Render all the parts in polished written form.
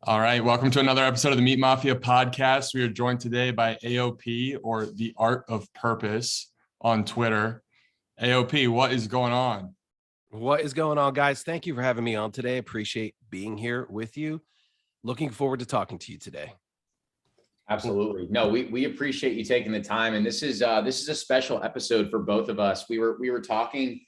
All right, welcome to another episode of the Meat Mafia podcast. We are joined today by AOP, or The Art of Purpose, on Twitter. AOP, what is going on? What is going on, guys? Thank you for having me on today. Appreciate being here with you. Looking forward to talking to you today. Absolutely. No, we appreciate you taking the time. And this is a special episode for both of us. We were talking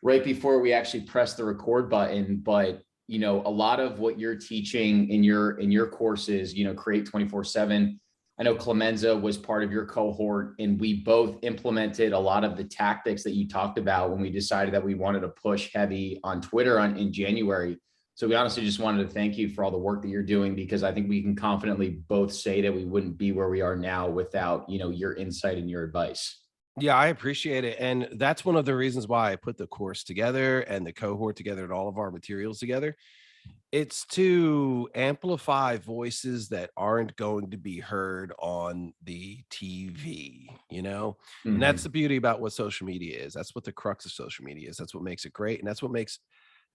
right before we actually pressed the record button, but a lot of what you're teaching in your courses, Create 24/7. I know Clemenza was part of your cohort, and we both implemented a lot of the tactics that you talked about when we decided that we wanted to push heavy on Twitter in January. So we honestly just wanted to thank you for all the work that you're doing, because I think we can confidently both say that we wouldn't be where we are now without, your insight and your advice. Yeah, I appreciate it. And that's one of the reasons why I put the course together and the cohort together and all of our materials together. It's to amplify voices that aren't going to be heard on the TV, And that's the beauty about what social media is. That's what the crux of social media is. That's what makes it great. And that's what makes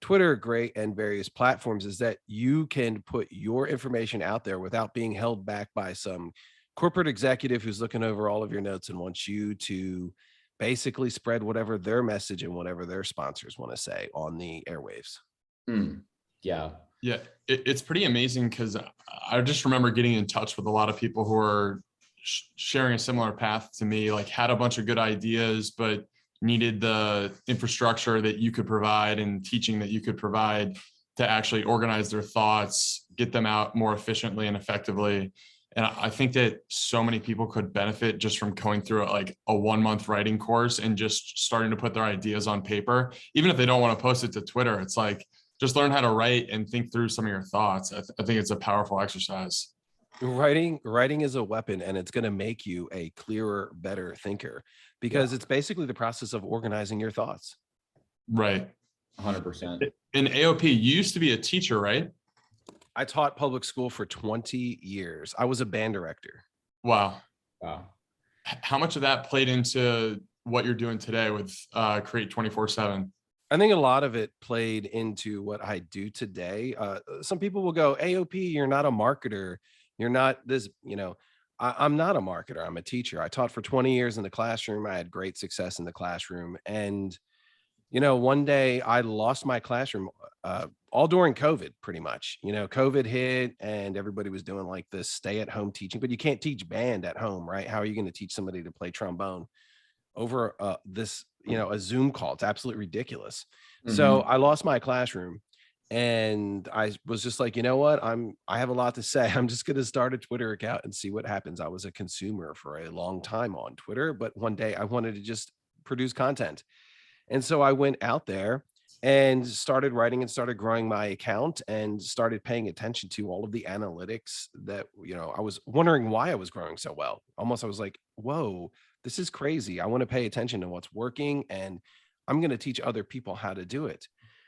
Twitter great, and various platforms, is that you can put your information out there without being held back by some corporate executive who's looking over all of your notes and wants you to basically spread whatever their message and whatever their sponsors want to say on the airwaves. Yeah. Yeah, it's pretty amazing, because I just remember getting in touch with a lot of people who are sharing a similar path to me, like had a bunch of good ideas, but needed the infrastructure that you could provide and teaching that you could provide to actually organize their thoughts, get them out more efficiently and effectively. And I think that so many people could benefit just from going through like a 1-month writing course and just starting to put their ideas on paper. Even if they don't want to post it to Twitter, it's like, just learn how to write and think through some of your thoughts. I think it's a powerful exercise. Writing is a weapon, and it's going to make you a clearer, better thinker, because it's basically the process of organizing your thoughts. Right. 100%. In AOP, you used to be a teacher, right? I taught public school for 20 years. I was a band director. Wow. How much of that played into what you're doing today with Create 24/7? I think a lot of it played into what I do today. Some people will go, AOP, you're not a marketer. You're not this, I'm not a marketer. I'm a teacher. I taught for 20 years in the classroom. I had great success in the classroom. And, one day I lost my classroom all during COVID, pretty much. COVID hit and everybody was doing like this stay at home teaching, but you can't teach band at home, right? How are you going to teach somebody to play trombone over this, a Zoom call? It's absolutely ridiculous. So I lost my classroom, and I was just like, you know what? I have a lot to say. I'm just going to start a Twitter account and see what happens. I was a consumer for a long time on Twitter, but one day I wanted to just produce content. And so I went out there and started writing and started growing my account and started paying attention to all of the analytics that, I was wondering why I was growing so well. Almost, I was like, whoa, this is crazy. I want to pay attention to what's working, and I'm going to teach other people how to do it.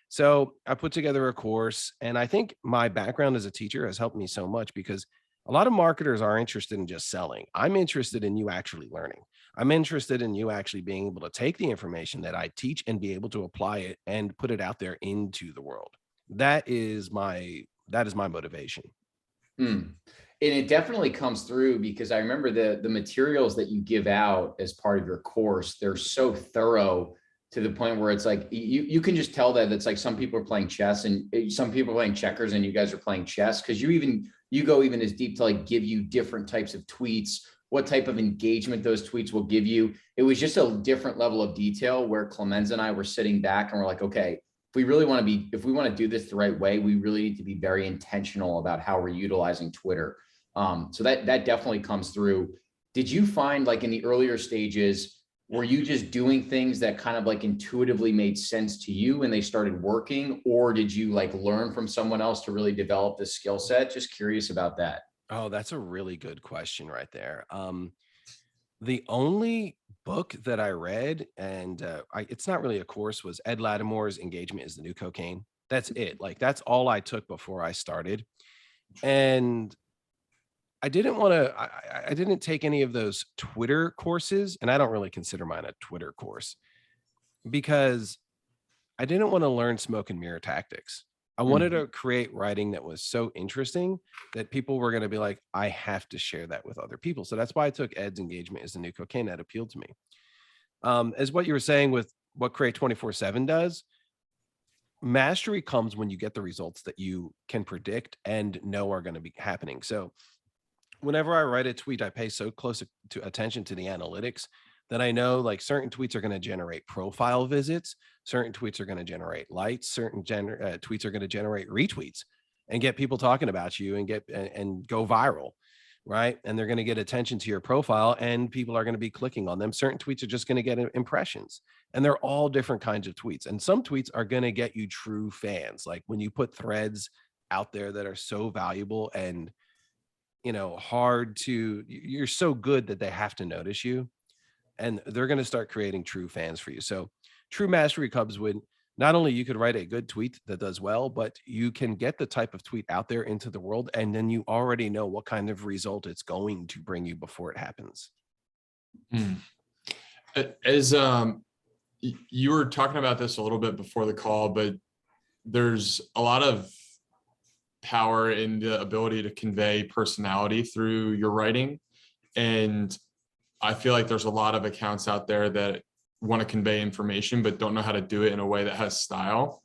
So I put together a course, and I think my background as a teacher has helped me so much, because a lot of marketers are interested in just selling. I'm interested in you actually learning. I'm interested in you actually being able to take the information that I teach and be able to apply it and put it out there into the world. That is my motivation. And it definitely comes through, because I remember the materials that you give out as part of your course, they're so thorough to the point where it's like, you can just tell that it's like some people are playing chess and some people are playing checkers and you guys are playing chess. Cause you go even as deep to like give you different types of tweets, what type of engagement those tweets will give you. It was just a different level of detail where Clemenza and I were sitting back and we're like, okay, if we want to do this the right way, we really need to be very intentional about how we're utilizing Twitter. So that definitely comes through. Did you find, like, in the earlier stages, were you just doing things that kind of like intuitively made sense to you and they started working, or did you like learn from someone else to really develop this skill set? Just curious about that. Oh, that's a really good question right there. The only book that I read, and it's not really a course, was Ed Lattimore's Engagement is the New Cocaine. That's it. Like, that's all I took before I started. And I didn't take any of those Twitter courses, and I don't really consider mine a Twitter course, because I didn't want to learn smoke and mirror tactics. I wanted to create writing that was so interesting that people were going to be like, I have to share that with other people. So that's why I took Ed's engagement as the new cocaine. That appealed to me. As what you were saying with what Create 24/7 does, mastery comes when you get the results that you can predict and know are going to be happening. So whenever I write a tweet, I pay so close to attention to the analytics that I know like certain tweets are going to generate profile visits, certain tweets are going to generate likes, certain tweets are going to generate retweets and get people talking about you and and go viral, right? And they're going to get attention to your profile and people are going to be clicking on them. Certain tweets are just going to get impressions, and they're all different kinds of tweets. And some tweets are going to get you true fans. Like when you put threads out there that are so valuable and hard to, you're so good that they have to notice you, and they're going to start creating true fans for you. So true mastery comes when not only you could write a good tweet that does well, but you can get the type of tweet out there into the world, and then you already know what kind of result it's going to bring you before it happens. As you were talking about this a little bit before the call, but there's a lot of power in the ability to convey personality through your writing. And I feel like there's a lot of accounts out there that want to convey information, but don't know how to do it in a way that has style.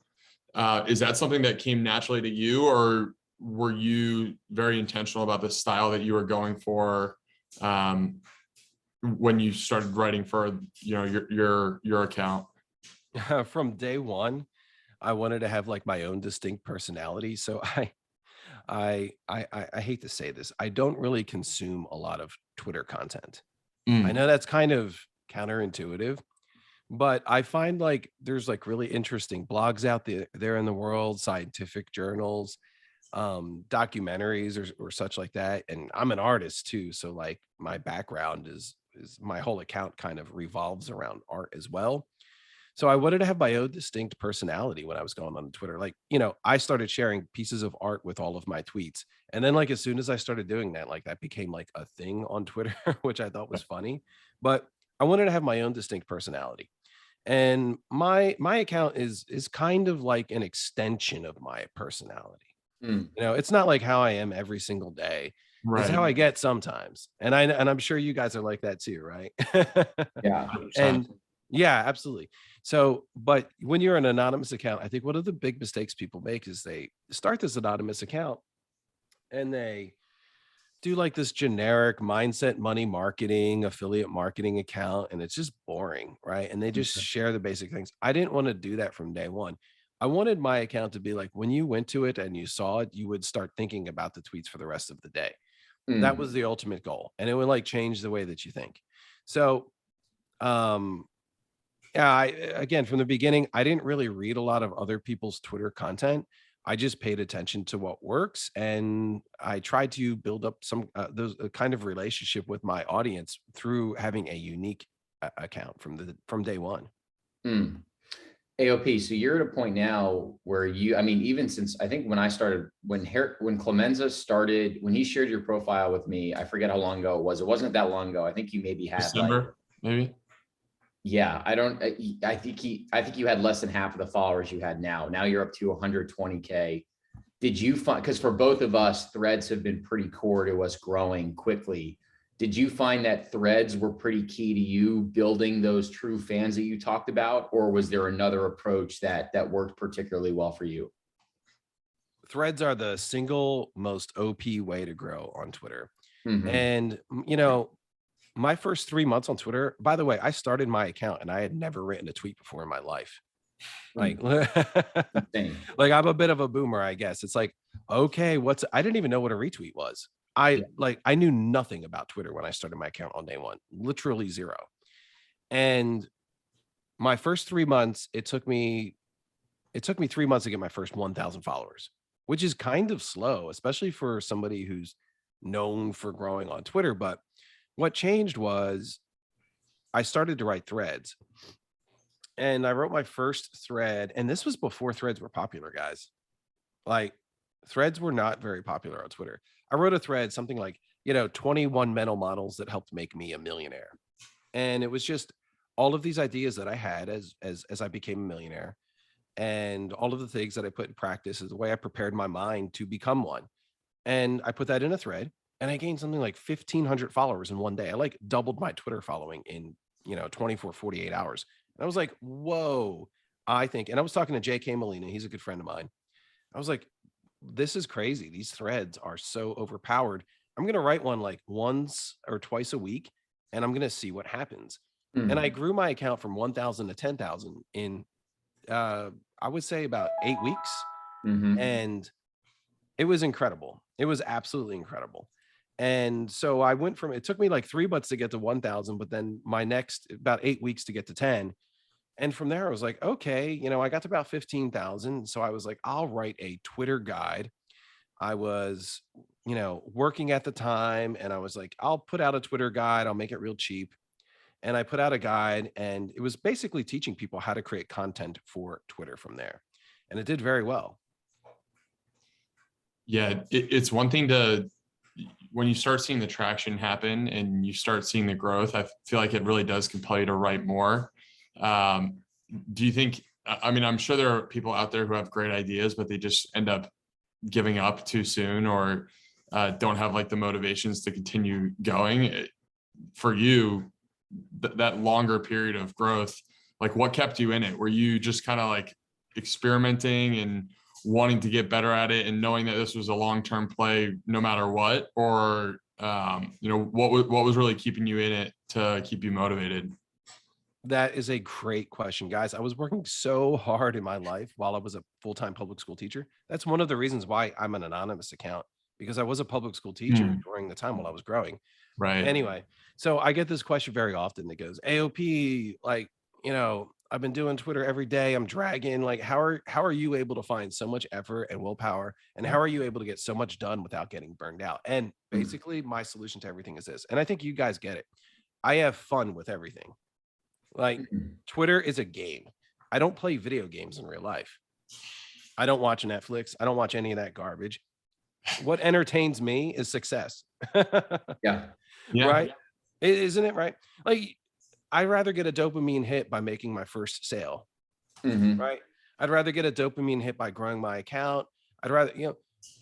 Is that something that came naturally to you, or were you very intentional about the style that you were going for when you started writing for your account? From day one, I wanted to have like my own distinct personality. So I hate to say this, I don't really consume a lot of Twitter content. I know that's kind of counterintuitive, but I find like there's like really interesting blogs out there in the world, scientific journals, documentaries or such like that. And I'm an artist too, so like my background is my whole account kind of revolves around art as well. So I wanted to have my own distinct personality when I was going on Twitter. Like, I started sharing pieces of art with all of my tweets. And then like, as soon as I started doing that, like that became like a thing on Twitter, which I thought was funny, but I wanted to have my own distinct personality. And my account is kind of like an extension of my personality. It's not like how I am every single day. Right. It's how I get sometimes. And I'm sure you guys are like that too, right? Yeah. And yeah, absolutely. So, but when you're an anonymous account, I think one of the big mistakes people make is they start this anonymous account and they do like this generic mindset, money marketing, affiliate marketing account, and it's just boring, right? And they just share the basic things. I didn't want to do that from day one. I wanted my account to be like, when you went to it and you saw it, you would start thinking about the tweets for the rest of the day. That was the ultimate goal. And it would like change the way that you think. So, yeah, again, from the beginning, I didn't really read a lot of other people's Twitter content. I just paid attention to what works, and I tried to build up some those kind of relationship with my audience through having a unique account from day one. AOP, so you're at a point now where even since I think when I started, when Clemenza started, when he shared your profile with me, I forget how long ago it was. It wasn't that long ago. I think you maybe had December, maybe. Yeah, I think you had less than half of the followers you had now. Now you're up to 120K. Did you find, because for both of us, threads have been pretty core to us growing quickly. Did you find that threads were pretty key to you building those true fans that you talked about, or was there another approach that worked particularly well for you? Threads are the single most OP way to grow on Twitter. And, my first 3 months on Twitter, by the way, I started my account and I had never written a tweet before in my life. Like, like I'm a bit of a boomer, I guess. It's like, okay, I didn't even know what a retweet was. I knew nothing about Twitter when I started my account on day one, literally zero. And my first 3 months, it took me 3 months to get my first 1,000 followers, which is kind of slow, especially for somebody who's known for growing on Twitter. But what changed was I started to write threads, and I wrote my first thread. And this was before threads were popular, guys. Like, threads were not very popular on Twitter. I wrote a thread, something like, 21 mental models that helped make me a millionaire. And it was just all of these ideas that I had as I became a millionaire. and all of the things that I put in practice is the way I prepared my mind to become one. And I put that in a thread, and I gained something like 1,500 followers in one day. I like doubled my Twitter following in, 24, 48 hours. And I was like, whoa, I think, and I was talking to JK Molina. He's a good friend of mine. I was like, this is crazy. These threads are so overpowered. I'm going to write one like once or twice a week, and I'm going to see what happens. And I grew my account from 1,000 to 10,000 in, I would say about 8 weeks. And it was incredible. It was absolutely incredible. And so I went from, it took me like 3 months to get to 1,000, but then my next about 8 weeks to get to 10. And from there, I was like, okay, I got to about 15,000. So I was like, I'll write a Twitter guide. I was, working at the time, and I was like, I'll put out a Twitter guide. I'll make it real cheap. And I put out a guide, and it was basically teaching people how to create content for Twitter from there. And it did very well. Yeah, it's one thing when you start seeing the traction happen and you start seeing the growth, I feel like it really does compel you to write more. Do you think, I'm sure there are people out there who have great ideas, but they just end up giving up too soon, or don't have like the motivations to continue going. For you, that longer period of growth, like what kept you in it? Were you just kind of like experimenting and wanting to get better at it and knowing that this was a long-term play no matter what? Or, what was really keeping you in it to keep you motivated? That is a great question, guys. I was working so hard in my life while I was a full-time public school teacher. That's one of the reasons why I'm an anonymous account, because I was a public school teacher during the time while I was growing. Right. Anyway, so I get this question very often that goes, AOP, like, I've been doing Twitter every day. I'm dragging, like, how are you able to find so much effort and willpower? And how are you able to get so much done without getting burned out? And basically my solution to everything is this. And I think you guys get it. I have fun with everything. Like, Twitter is a game. I don't play video games in real life. I don't watch Netflix. I don't watch any of that garbage. What entertains me is success. Yeah. Right? Isn't it right? Like, I'd rather get a dopamine hit by making my first sale. Right? I'd rather get a dopamine hit by growing my account. I'd rather,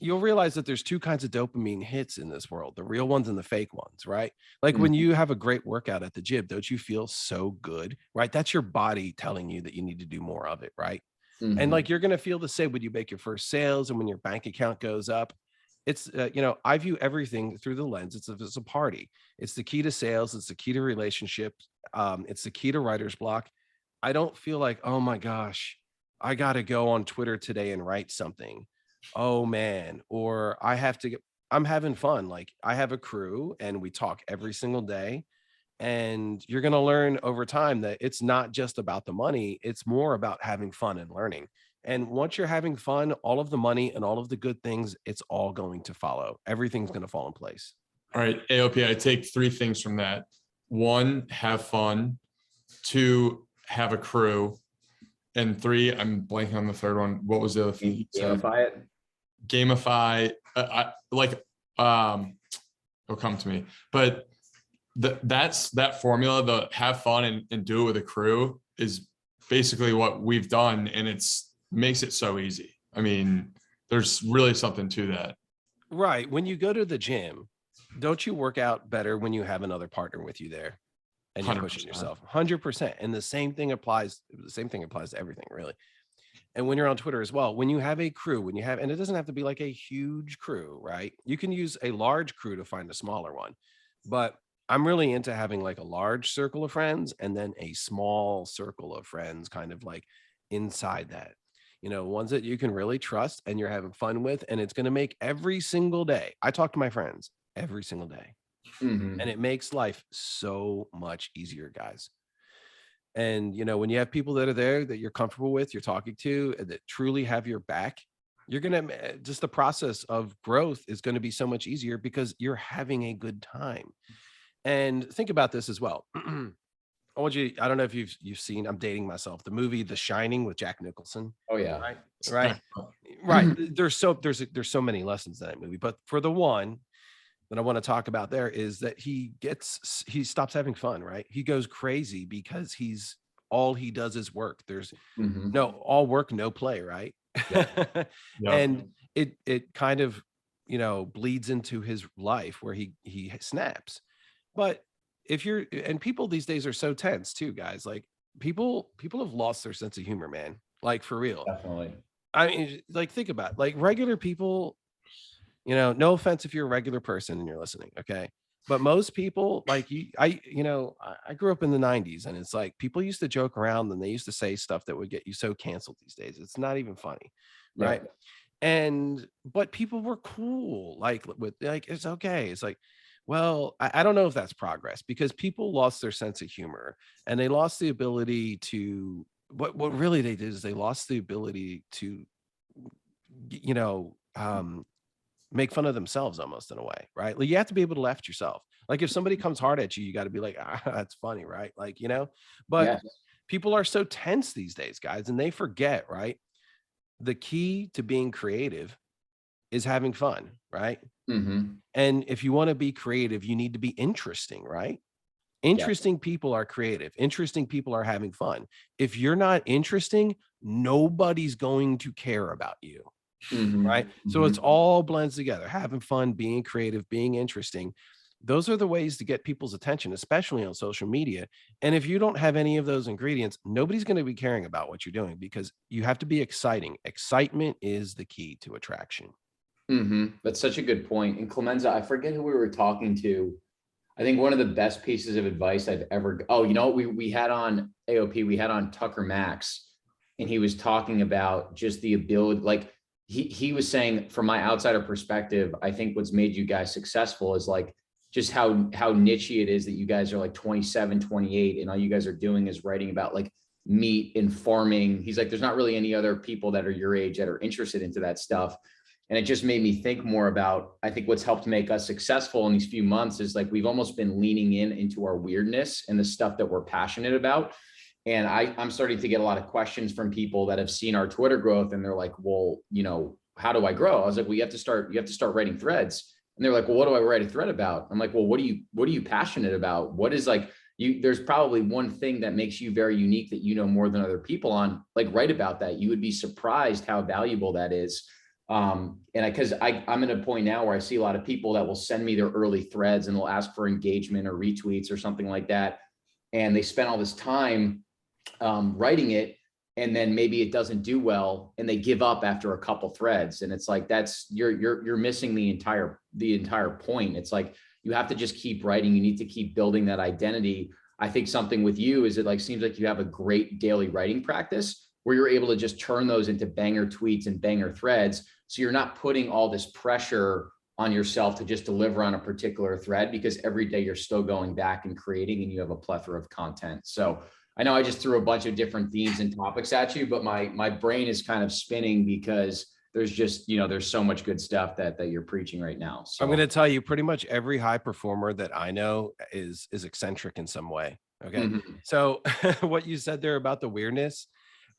you'll realize that there's two kinds of dopamine hits in this world, the real ones and the fake ones, right? Like when you have a great workout at the gym, don't you feel so good, right? That's your body telling you that you need to do more of it, right? And like, you're going to feel the same when you make your first sales and when your bank account goes up. It's, I view everything through the lens. It's a party. It's the key to sales. It's the key to relationships. It's the key to writer's block. I don't feel like, oh my gosh, I got to go on Twitter today and write something. Oh man, or I'm having fun. Like, I have a crew and we talk every single day, and you're going to learn over time that it's not just about the money. It's more about having fun and learning. And once you're having fun, all of the money and all of the good things, it's all going to follow. Everything's going to fall in place. All right, AOP, I take 3 things from that. 1, have fun. 2, have a crew. And 3, I'm blanking on the third one. What was the other thing? Gamify it. Gamify. It'll come to me. But that's that formula, the have fun and do it with a crew, is basically what we've done. And makes it so easy. I mean, there's really something to that. Right. When you go to the gym, don't you work out better when you have another partner with you there and you're 100%. pushing yourself? 100%. And the same thing applies to everything, really. And when you're on Twitter as well, when you have a crew, and it doesn't have to be like a huge crew, right? You can use a large crew to find a smaller one. But I'm really into having like a large circle of friends and then a small circle of friends kind of like inside that. Ones that you can really trust and you're having fun with, and it's going to make every single day. I talk to my friends every single day, and it makes life so much easier, guys. And, when you have people that are there that you're comfortable with, you're talking to, and that truly have your back, you're going to just, the process of growth is going to be so much easier because you're having a good time. And think about this as well. I don't know if you've seen, I'm dating myself, the movie The Shining with Jack Nicholson. Oh yeah. Right. There's so many lessons in that movie, but for the one that I want to talk about there is that he stops having fun, right? He goes crazy because he's all he does is work. There's Mhm. no all work, no play, right? Yep. And it kind of, you know, bleeds into his life where he snaps. But if you're and people these days are so tense too, guys. Like people have lost their sense of humor, man. Like for real. Definitely. I mean, like think about it. Like regular people, you know, no offense if you're a regular person and you're listening, okay? But most people, like I grew up in the 90s and it's like people used to joke around and they used to say stuff that would get you so canceled these days. It's not even funny, right? Yep. And but people were cool, like with like it's okay. It's like, well, I don't know if that's progress because people lost their sense of humor and they lost the ability to what really they did is they lost the ability to you know make fun of themselves almost in a way, right? Like you have to be able to laugh at yourself. Like if somebody comes hard at you, you got to be like, ah, that's funny, right? Like, you know, but Yes. people are so tense these days, guys, and they forget, right? The key to being creative is having fun, right? Mhm. And if you want to be creative, you need to be interesting, right? Yes. Interesting people are creative. Interesting people are having fun. If you're not interesting, nobody's going to care about you. Right? Mhm. So it's Mhm. all blends together, having fun, being creative, being interesting. Those are the ways to get people's attention, especially on social media. And if you don't have any of those ingredients, nobody's going to be caring about what you're doing because you have to be exciting. Excitement is the key to attraction. Mhm. That's such a good point. And Clemenza, I forget who we were talking to. I think one of the best pieces of advice I've ever, oh, you know what? We had on AOP, we had on Tucker Max, and he was talking about just the ability, like he was saying from my outsider perspective, I think what's made you guys successful is like just how niche it is that you guys are like 27, 28, and all you guys are doing is writing about like meat and farming. He's like, there's not really any other people that are your age that are interested into that stuff. And it just made me think more about, I think what's helped make us successful in these few months is like we've almost been leaning into our weirdness and the stuff that we're passionate about. And I'm starting to get a lot of questions from people that have seen our Twitter growth and they're like, well, you know, how do I grow? I was like, well, you have to start writing threads. And they're like, well, what do I write a thread about? I'm like, well, what are you passionate about? What is like there's probably one thing that makes you very unique that you know more than other people on, like write about that. You would be surprised how valuable that is. Because I'm at a point now where I see a lot of people that will send me their early threads and they'll ask for engagement or retweets or something like that. And they spend all this time writing it, and then maybe it doesn't do well and they give up after a couple threads. And it's like, that's you're missing the entire point. It's like, you have to just keep writing. You need to keep building that identity. I think something with you is it like, seems like you have a great daily writing practice where you're able to just turn those into banger tweets and banger threads. So you're not putting all this pressure on yourself to just deliver on a particular thread because every day you're still going back and creating and you have a plethora of content. So I know I just threw a bunch of different themes and topics at you, but my brain is kind of spinning because there's just, you know, there's so much good stuff that you're preaching right now. So I'm going to tell you pretty much every high performer that I know is eccentric in some way. Okay. Mhm. So what you said there about the weirdness,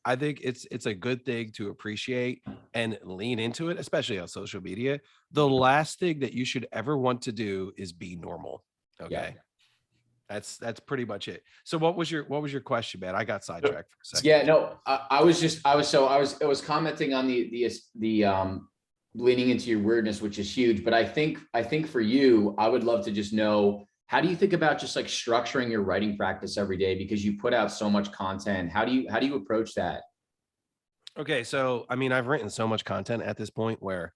I think it's a good thing to appreciate and lean into it, especially on social media. The last thing that you should ever want to do is be normal. Yeah. Okay. That's pretty much it. So what was your question, man? I got sidetracked for a second. Yeah, no, I was commenting on the leaning into your weirdness, which is huge. But I think for you, I would love to just know, how do you think about just like structuring your writing practice every day? Because you put out so much content. How do you approach that? Okay, so I mean, I've written so much content at this point where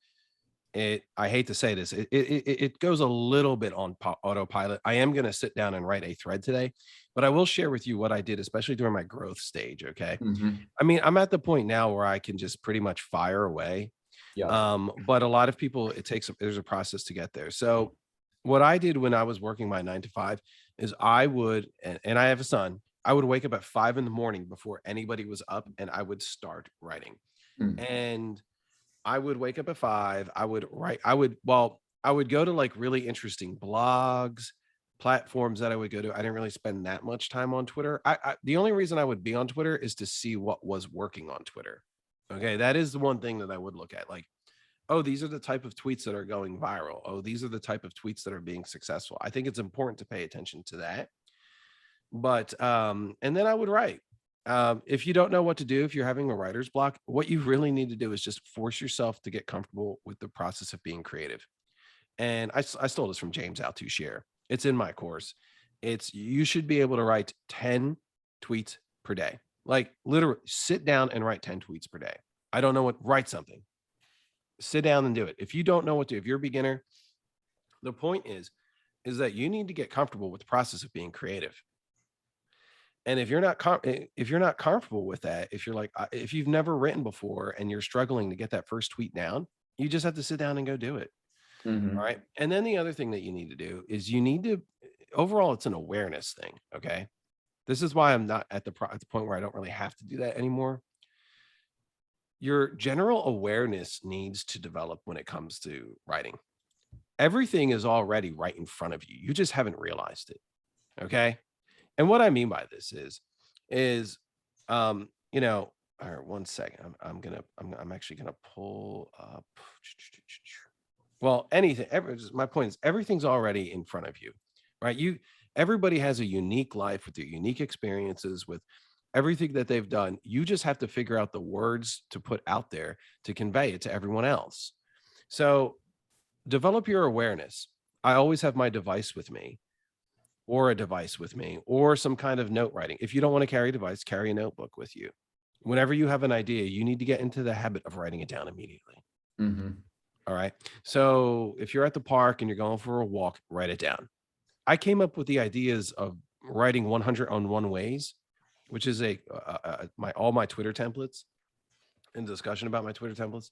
I hate to say this, it goes a little bit on autopilot. I am going to sit down and write a thread today, but I will share with you what I did, especially during my growth stage. Okay. Mhm. I mean, I'm at the point now where I can just pretty much fire away. Yeah. But a lot of people, there's a process to get there. So what I did when I was working my 9 to 5 is I would, and I have a son, I would wake up at 5 in the morning before anybody was up and I would start writing. Hmm. And I would wake up at 5. I would write. I would go to like really interesting blogs, platforms that I would go to. I didn't really spend that much time on Twitter. The only reason I would be on Twitter is to see what was working on Twitter. Okay, that is the one thing that I would look at. Like, oh, these are the type of tweets that are going viral. Oh, these are the type of tweets that are being successful. I think it's important to pay attention to that. But and then I would write. If you don't know what to do, if you're having a writer's block, what you really need to do is just force yourself to get comfortable with the process of being creative. And I stole this from James Altucher. It's in my course. It's you should be able to write 10 tweets per day. Like literally sit down and write 10 tweets per day. I don't know what, write something. Sit down and do it. If you don't know what to, if you're a beginner, the point is that you need to get comfortable with the process of being creative. And if you're not comfortable with that, if you're like if you've never written before and you're struggling to get that first tweet down, you just have to sit down and go do it. Mhm. All right. And then the other thing that you need to do is you need to overall it's an awareness thing. Okay. This is why I'm not at the point where I don't really have to do that anymore. Your general awareness needs to develop when it comes to writing. Everything is already right in front of you. You just haven't realized it. Okay. And what I mean by this is, you know, all right, 1 second. I'm actually gonna pull up. Well, my point is everything's already in front of you, right? Everybody has a unique life with their unique experiences, with everything that they've done. You just have to figure out the words to put out there to convey it to everyone else. So develop your awareness. I always have my device with me, or a device with me, or some kind of note writing. If you don't want to carry a device, carry a notebook with you. Whenever you have an idea, you need to get into the habit of writing it down immediately. Mhm. All right. So if you're at the park and you're going for a walk, write it down. I came up with the ideas of writing 101 ways, which is all my Twitter templates and discussion about my Twitter templates.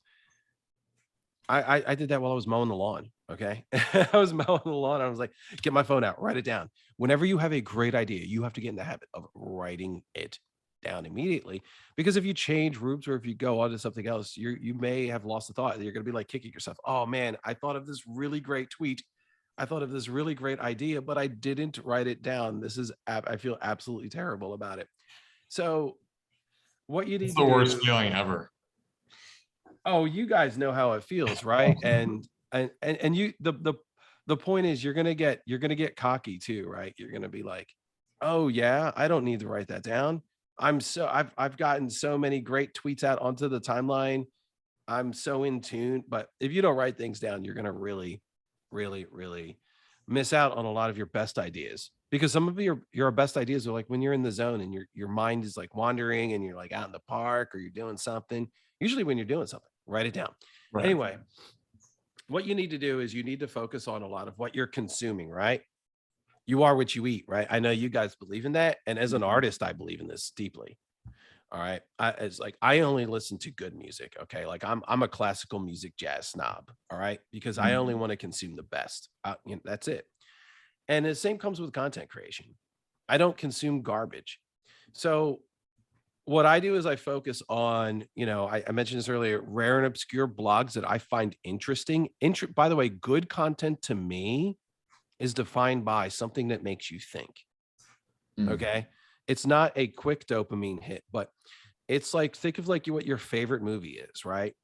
I did that while I was mowing the lawn. Okay. I was mowing the lawn. I was like, get my phone out, write it down. Whenever you have a great idea, you have to get in the habit of writing it down immediately. Because if you change routes or if you go on to something else, you may have lost the thought. You're going to be like kicking yourself. Oh man, I thought of this really great tweet. I thought of this really great idea, but I didn't write it down. I feel absolutely terrible about it. So what you It's need the to worst do, feeling ever. oh, you guys know how it feels, right? And you the point is you're gonna get cocky too, right? You're gonna be like, oh yeah, I don't need to write that down. I've gotten so many great tweets out onto the timeline. I'm so in tune. But if you don't write things down, you're gonna really, really, really miss out on a lot of your best ideas. Because some of your best ideas are like when you're in the zone and your mind is like wandering and you're like out in the park or you're doing something. Usually when you're doing something, write it down. Right. Anyway, what you need to do is you need to focus on a lot of what you're consuming, right? You are what you eat, right? I know you guys believe in that. And as an artist, I believe in this deeply. All right. It's like I only listen to good music. Okay. Like I'm a classical music jazz snob. All right. Because I only want to consume the best. That's it. And the same comes with content creation. I don't consume garbage. So what I do is I focus on, I mentioned this earlier, rare and obscure blogs that I find interesting. By the way, good content to me is defined by something that makes you think. Mhm. Okay. It's not a quick dopamine hit, but it's like, think of like what your favorite movie is, right?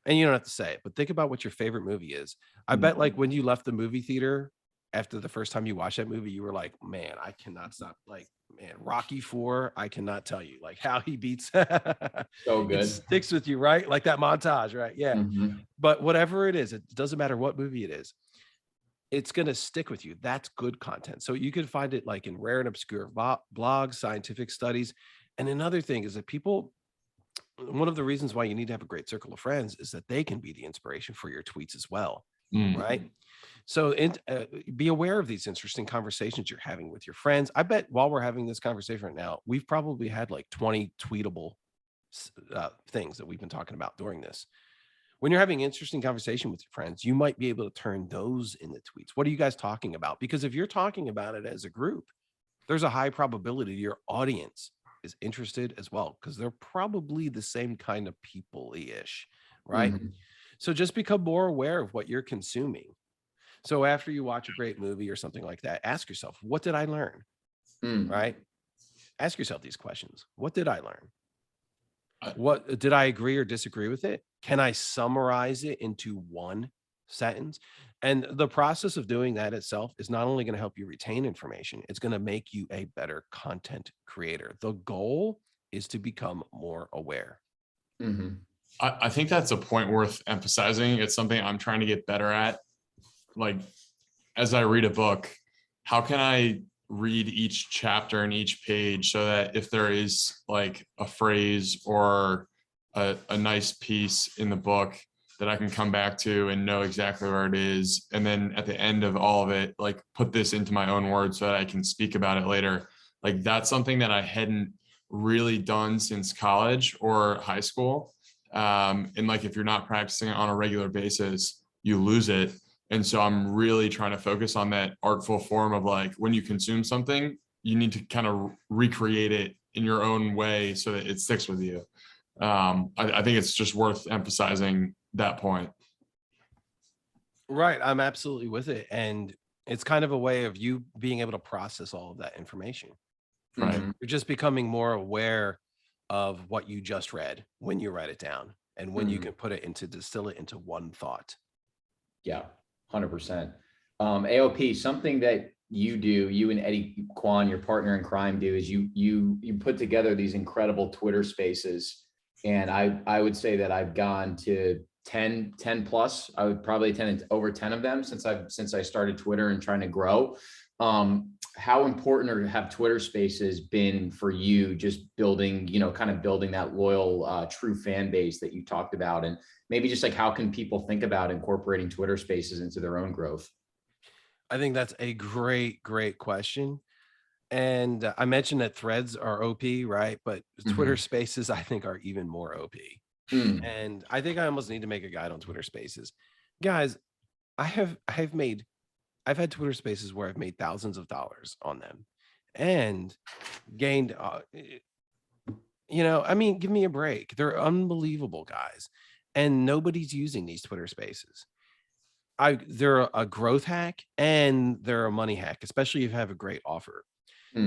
And you don't have to say it, but think about what your favorite movie is. I bet like when you left the movie theater after the first time you watched that movie, you were like, man, I cannot stop. Like, man, Rocky 4, I cannot tell you like how he beats So it good. sticks with you, right? Like that montage, right? Yeah. Mhm. But whatever it is, it doesn't matter what movie it is, it's going to stick with you. That's good content. So you can find it like in rare and obscure blogs, scientific studies. And another thing is that one of the reasons why you need to have a great circle of friends is that they can be the inspiration for your tweets as well. Right. So be aware of these interesting conversations you're having with your friends. I bet while we're having this conversation right now, we've probably had like 20 tweetable things that we've been talking about during this. When you're having interesting conversation with your friends, you might be able to turn those into tweets. What are you guys talking about? Because if you're talking about it as a group, there's a high probability your audience is interested as well, because they're probably the same kind of people-ish, right? Mhm. So just become more aware of what you're consuming. So after you watch a great movie or something like that, ask yourself, what did I learn? Mm. Right? Ask yourself these questions. What did I learn? I- What did I agree or disagree with it? Can I summarize it into one sentence? And the process of doing that itself is not only going to help you retain information, it's going to make you a better content creator. The goal is to become more aware. Mm-hmm. I think that's a point worth emphasizing. It's something I'm trying to get better at. Like, as I read a book, how can I read each chapter and each page so that if there is like a phrase or a nice piece in the book that I can come back to and know exactly where it is. And then at the end of all of it, like put this into my own words so that I can speak about it later. Like that's something that I hadn't really done since college or high school. And like, if you're not practicing it on a regular basis, you lose it. And so I'm really trying to focus on that artful form of like, when you consume something, you need to kind of recreate it in your own way so that it sticks with you. I think it's just worth emphasizing that point. Right. I'm absolutely with it. And it's kind of a way of you being able to process all of that information. Right. Mm-hmm. You're just becoming more aware of what you just read when you write it down and when you can put it into, distill it into one thought. Yeah, 100%. AOP, something that you do, you and Eddie Kwan, your partner in crime, do is you put together these incredible Twitter spaces. And I would say that I've gone to 10 plus. I would probably attend over 10 of them since I started Twitter and trying to grow. How important or have Twitter spaces been for you, just building, kind of building that loyal, true fan base that you talked about? And maybe just like, how can people think about incorporating Twitter spaces into their own growth? I think that's a great, great question. And I mentioned that threads are OP, right? But Twitter spaces, I think, are even more OP. And I think I almost need to make a guide on Twitter spaces. Guys, I've had Twitter spaces where I've made thousands of dollars on them and gained, I mean, give me a break. They're unbelievable, guys. And nobody's using these Twitter spaces. They're a growth hack and they're a money hack, especially if you have a great offer.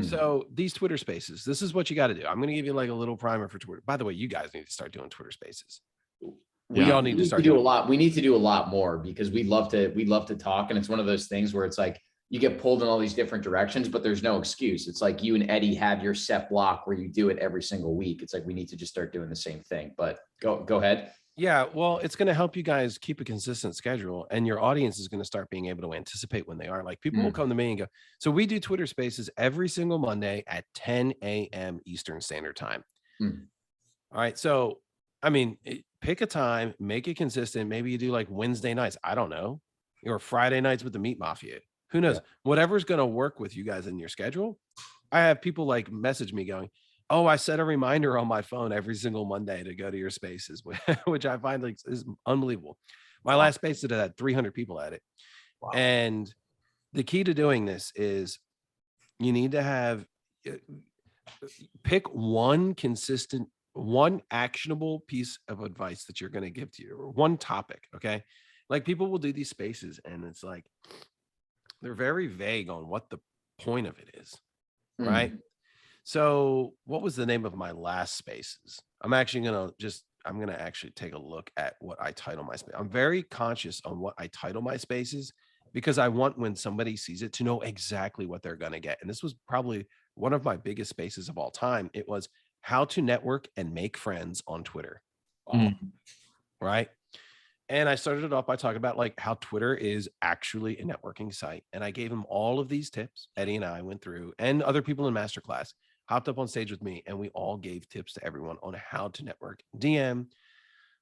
So these Twitter spaces, this is what you got to do. I'm going to give you like a little primer for Twitter. By the way, you guys need to start doing Twitter spaces. We all need to start doing a lot. We need to do a lot more because we'd love to talk. And it's one of those things where it's like, you get pulled in all these different directions, but there's no excuse. It's like you and Eddie have your set block where you do it every single week. It's like, we need to just start doing the same thing, but go ahead. Yeah, well, it's going to help you guys keep a consistent schedule, and your audience is going to start being able to anticipate when they are. Like, people will come to me and go, so we do Twitter spaces every single Monday at 10 a.m. Eastern Standard Time. All right. So, I mean, pick a time, make it consistent. Maybe you do like Wednesday nights. I don't know. Or Friday nights with the Meat Mafia. Who knows? Whatever's going to work with you guys in your schedule. I have people like message me going, oh, I set a reminder on my phone every single Monday to go to your spaces, which I find like is unbelievable. My last space that had 300 people at it. Wow. And the key to doing this is you need to have, pick one consistent, one actionable piece of advice that you're going to give to you, or one topic. Okay. Like, people will do these spaces and it's like, they're very vague on what the point of it is. Right. So what was the name of my last spaces? I'm going to actually take a look at what I title my space. I'm very conscious on what I title my spaces because I want, when somebody sees it, to know exactly what they're going to get. And this was probably one of my biggest spaces of all time. It was how to network and make friends on Twitter. Right. And I started it off by talking about like how Twitter is actually a networking site. And I gave him all of these tips. Eddie and I went through, and other people in masterclass hopped up on stage with me, and we all gave tips to everyone on how to network, DM,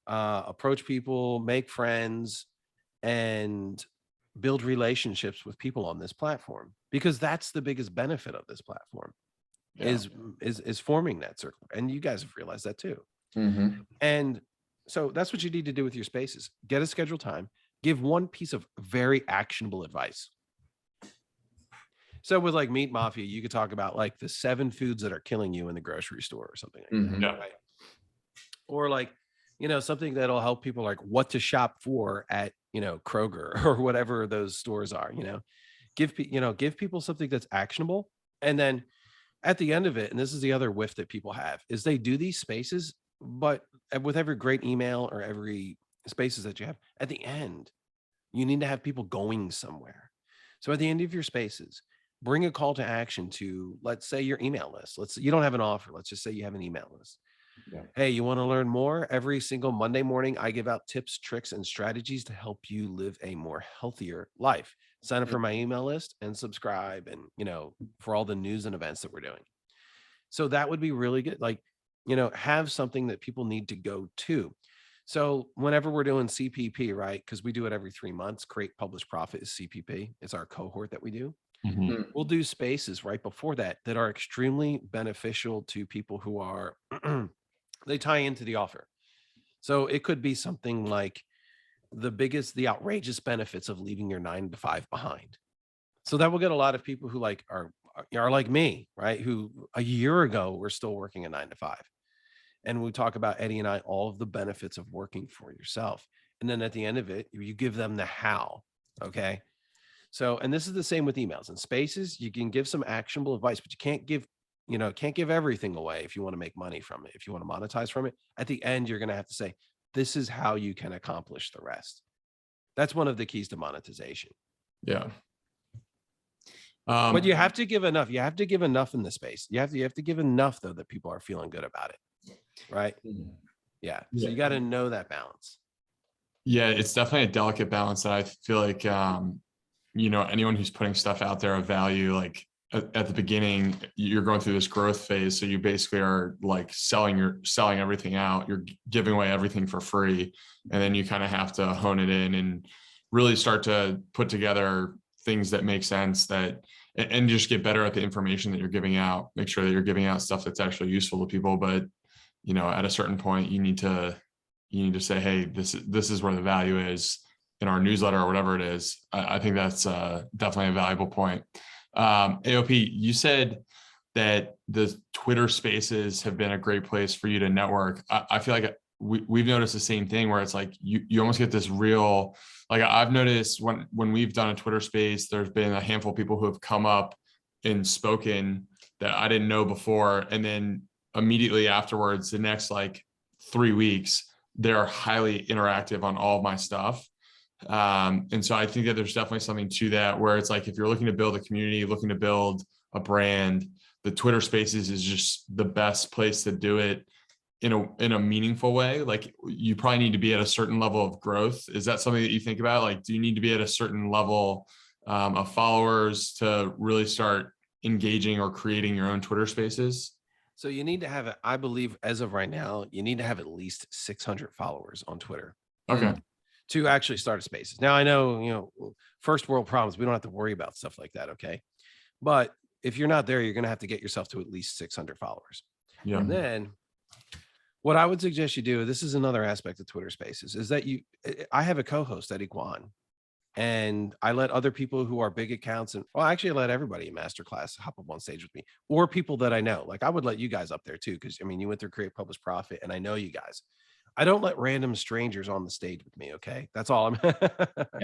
approach people, make friends, and build relationships with people on this platform, because that's the biggest benefit of this platform is forming that circle. And you guys have realized that too. And so that's what you need to do with your spaces. Get a scheduled time, give one piece of very actionable advice. So with like Meat Mafia, you could talk about like the 7 foods that are killing you in the grocery store or something like that. Right? Or like, something that'll help people, like what to shop for at, Kroger or whatever those stores are, give people something that's actionable. And then at the end of it, and this is the other whiff that people have, is they do these spaces, but with every great email or every spaces that you have, at the end, you need to have people going somewhere. So at the end of your spaces, bring a call to action to, let's say, your email list. You don't have an offer. Let's just say you have an email list. Yeah. Hey, you want to learn more? Every single Monday morning, I give out tips, tricks, and strategies to help you live a more healthier life. Sign up for my email list and subscribe, and, for all the news and events that we're doing. So that would be really good. Like, have something that people need to go to. So whenever we're doing CPP, right? Because we do it every 3 months, Create, Publish, Profit is CPP. It's our cohort that we do. Mhm. We'll do spaces right before that are extremely beneficial to people who are, they tie into the offer. So it could be something like the outrageous benefits of leaving your 9 to 5 behind. So that will get a lot of people who are like me, right? Who a year ago were still working a 9 to 5. And we talk about, Eddie and I, all of the benefits of working for yourself. And then at the end of it, you give them the how. Okay. So, and this is the same with emails and spaces. You can give some actionable advice, but you can't give everything away if you want to make money from it. If you want to monetize from it, at the end, you're going to have to say, this is how you can accomplish the rest. That's one of the keys to monetization. Yeah. But you have to give enough. You have to give enough in the space. You have to give enough, though, that people are feeling good about it. Right. Yeah. So you got to know that balance. Yeah, it's definitely a delicate balance that I feel like, anyone who's putting stuff out there of value, like at the beginning, you're going through this growth phase. So you basically are like selling everything out. You're giving away everything for free. And then you kind of have to hone it in and really start to put together things that make sense, and just get better at the information that you're giving out. Make sure that you're giving out stuff that's actually useful to people. But, at a certain point, you need to say, hey, this is where the value is in our newsletter or whatever it is. I think that's definitely a valuable point. AOP, you said that the Twitter spaces have been a great place for you to network. I feel like we've noticed the same thing, where it's like you almost get this real, like I've noticed when we've done a Twitter space, there's been a handful of people who have come up and spoken that I didn't know before. And then immediately afterwards, the next like 3 weeks, they're highly interactive on all of my stuff. And so I think that there's definitely something to that, where it's like, if you're looking to build a community, looking to build a brand, the Twitter spaces is just the best place to do it in a meaningful way. Like, you probably need to be at a certain level of growth. Is that something that you think about? Like, do you need to be at a certain level of followers to really start engaging or creating your own Twitter spaces? So you need to have, I believe, as of right now, you need to have at least 600 followers on Twitter. Okay. To actually start a spaces. Now I know, first world problems, we don't have to worry about stuff like that. Okay. But if you're not there, you're going to have to get yourself to at least 600 followers. Yeah. And then what I would suggest you do, this is another aspect of Twitter spaces, is that I have a co-host, Eddie Kwan, and I let other people who are big accounts, and actually I let everybody in masterclass hop up on stage with me, or people that I know. Like, I would let you guys up there too, because you went through Create, Publish, Profit, and I know you guys. I don't let random strangers on the stage with me. Okay. That's all I'm.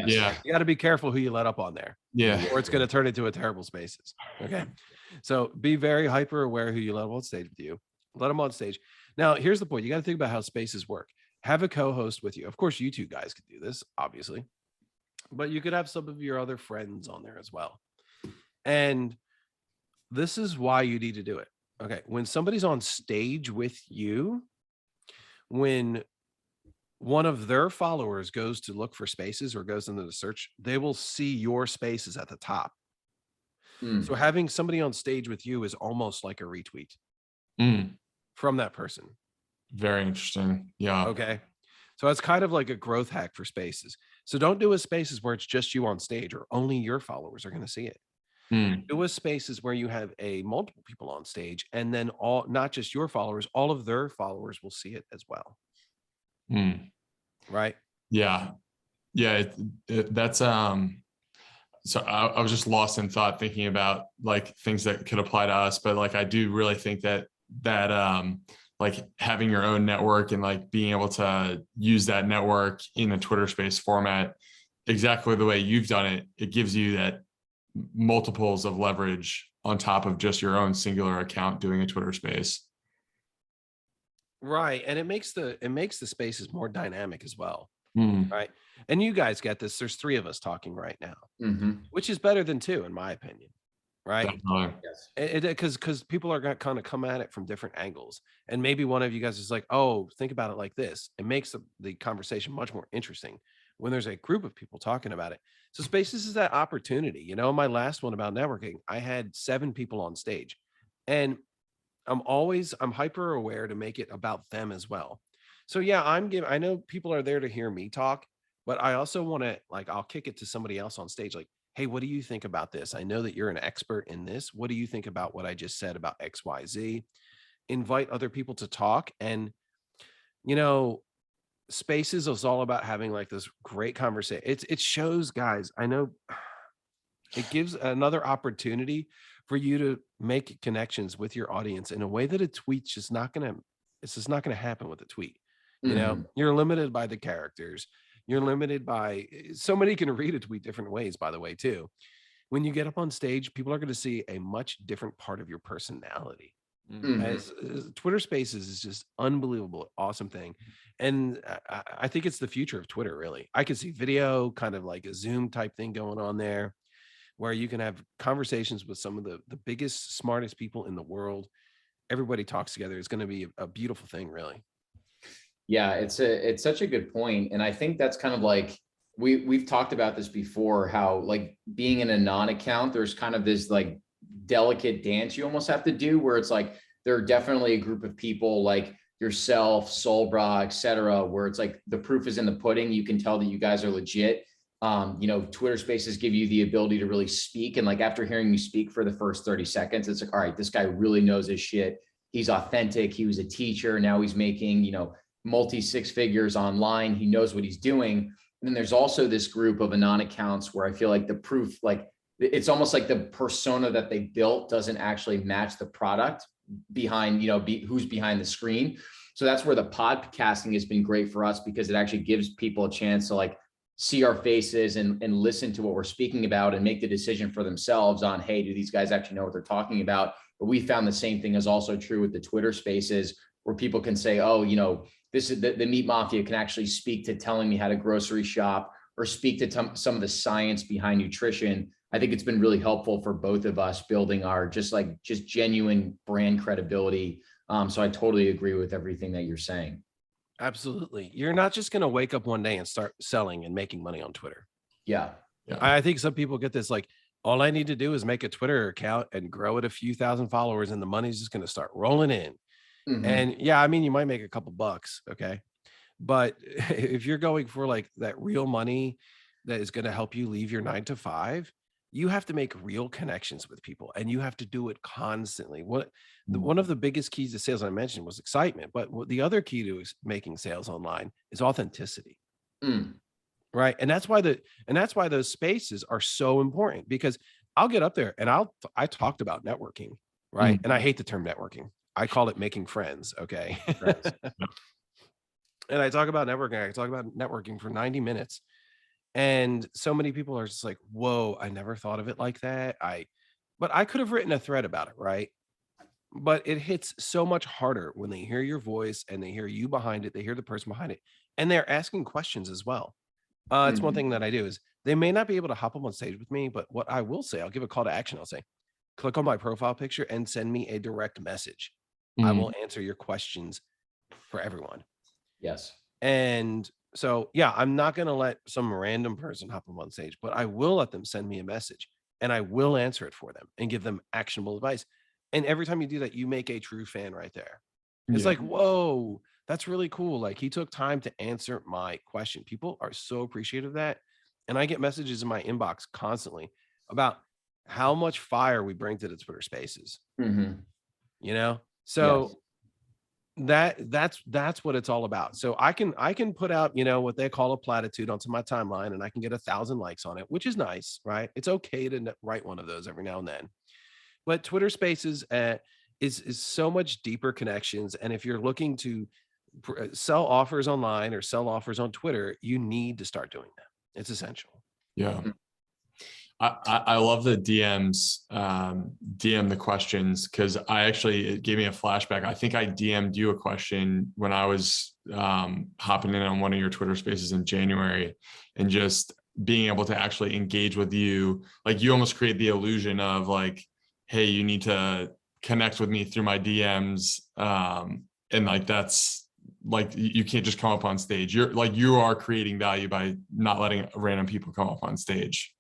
Yeah. You got to be careful who you let up on there. Yeah. Or it's going to turn into a terrible spaces. Okay. So be very hyper aware who you let on stage with you. Let them on stage. Now, here's the point. You got to think about how spaces work. Have a co-host with you. Of course, you two guys could do this, obviously, but you could have some of your other friends on there as well. And this is why you need to do it. Okay. When somebody's on stage with you, when one of their followers goes to look for spaces or goes into the search, they will see your spaces at the top. So having somebody on stage with you is almost like a retweet from that person. Very interesting. Yeah. Okay. So it's kind of like a growth hack for spaces. So don't do a spaces where it's just you on stage or only your followers are going to see it. Do a spaces where you have multiple people on stage, and then not just your followers, all of their followers will see it as well. Right. Yeah. Yeah. That's, so I was just lost in thought thinking about like things that could apply to us, but like, I do really think that like having your own network and like being able to use that network in a Twitter space format, exactly the way you've done it, it gives you that multiples of leverage on top of just your own singular account doing a Twitter space. Right. And it makes the spaces more dynamic as well. Right. And you guys get this. There's 3 of us talking right now, which is better than 2, in my opinion. right? Definitely. Yes. Because people are going to kind of come at it from different angles, and maybe one of you guys is like, oh, think about it like this. It makes the conversation much more interesting when there's a group of people talking about it. So Spaces is that opportunity. You know, my last one about networking, I had 7 people on stage, and I'm hyper aware to make it about them as well. So yeah, I know people are there to hear me talk, but I also want to, like, I'll kick it to somebody else on stage, like, hey, what do you think about this? I know that you're an expert in this. What do you think about what I just said about XYZ? Invite other people to talk. And, you know, Spaces is all about having like this great conversation. It shows, guys, I know it gives another opportunity for you to make connections with your audience in a way that a tweet's just not gonna it's just not gonna happen with a tweet. You know, Mhm. you're limited by the characters. You're limited by so many can read a tweet different ways, by the way, too. When you get up on stage, people are going to see a much different part of your personality. Mhm. As Twitter Spaces is just unbelievable, awesome thing. And I think it's the future of Twitter, really. I can see video, kind of like a Zoom type thing going on there, where you can have conversations with some of the biggest, smartest people in the world. Everybody talks together. It's going to be a beautiful thing, really. Yeah, it's such a good point. And I think that's kind of like we've talked about this before, how like being in a non-account, there's kind of this like delicate dance you almost have to do where it's like there are definitely a group of people like yourself, Solbra, et cetera, where it's like the proof is in the pudding. You can tell that you guys are legit. You know, Twitter Spaces give you the ability to really speak. And like after hearing you speak for the first 30 seconds, it's like, all right, this guy really knows his shit. He's authentic. He was a teacher. Now he's making, you know, multi 6 figures online. He knows what he's doing. And then there's also this group of anon accounts where I feel like the proof, like it's almost like the persona that they built doesn't actually match the product behind, you know, who's behind the screen. So that's where the podcasting has been great for us, because it actually gives people a chance to like see our faces and listen to what we're speaking about and make the decision for themselves on, hey, do these guys actually know what they're talking about? But we found the same thing is also true with the Twitter Spaces, where people can say, oh, you know, this is the Meat Mafia can actually speak to telling me how to grocery shop or speak to some of the science behind nutrition. I think it's been really helpful for both of us building our just genuine brand credibility. So I totally agree with everything that you're saying. Absolutely. You're not just going to wake up one day and start selling and making money on Twitter. Yeah. Yeah. I think some people get this like, all I need to do is make a Twitter account and grow it a few thousand followers, and the money's just going to start rolling in. Mhm. And yeah, I mean, you might make a couple bucks. Okay. But if you're going for like that real money that is going to help you leave your 9 to 5, you have to make real connections with people, and you have to do it constantly. One of the biggest keys to sales I mentioned was excitement, but the other key to making sales online is authenticity. Mm. Right. And that's why those spaces are so important, because I'll get up there and I talked about networking. Right. And I hate the term networking. I call it making friends. Okay. Right. And I talk about networking. I talk about networking for 90 minutes. And so many people are just like, whoa, I never thought of it like that. But I could have written a thread about it. Right. But it hits so much harder when they hear your voice and they hear you behind it. They hear the person behind it, and they're asking questions as well. It's one Mhm. thing that I do is they may not be able to hop up on stage with me, but what I will say, I'll give a call to action. I'll say, click on my profile picture and send me a direct message. I will answer your questions for everyone. Yes. And so, yeah, I'm not going to let some random person hop up on stage, but I will let them send me a message, and I will answer it for them and give them actionable advice. And every time you do that, you make a true fan right there. It's Yeah. like, whoa, that's really cool. Like, he took time to answer my question. People are so appreciative of that. And I get messages in my inbox constantly about how much fire we bring to the Twitter Spaces, Mhm. you know? Yes. So that's what it's all about. So I can put out, you know, what they call a platitude onto my timeline, and I can get 1,000 likes on it, which is nice, right? It's okay to write one of those every now and then. But Twitter Spaces is so much deeper connections. And if you're looking to sell offers online or sell offers on Twitter, you need to start doing that. It's essential. Yeah. I love the DMs, DM the questions, because it gave me a flashback. I think I DM'd you a question when I was hopping in on one of your Twitter Spaces in January, and just being able to actually engage with you. Like, you almost create the illusion of like, hey, you need to connect with me through my DMs. And like, that's like, you can't just come up on stage. You're like, you are creating value by not letting random people come up on stage.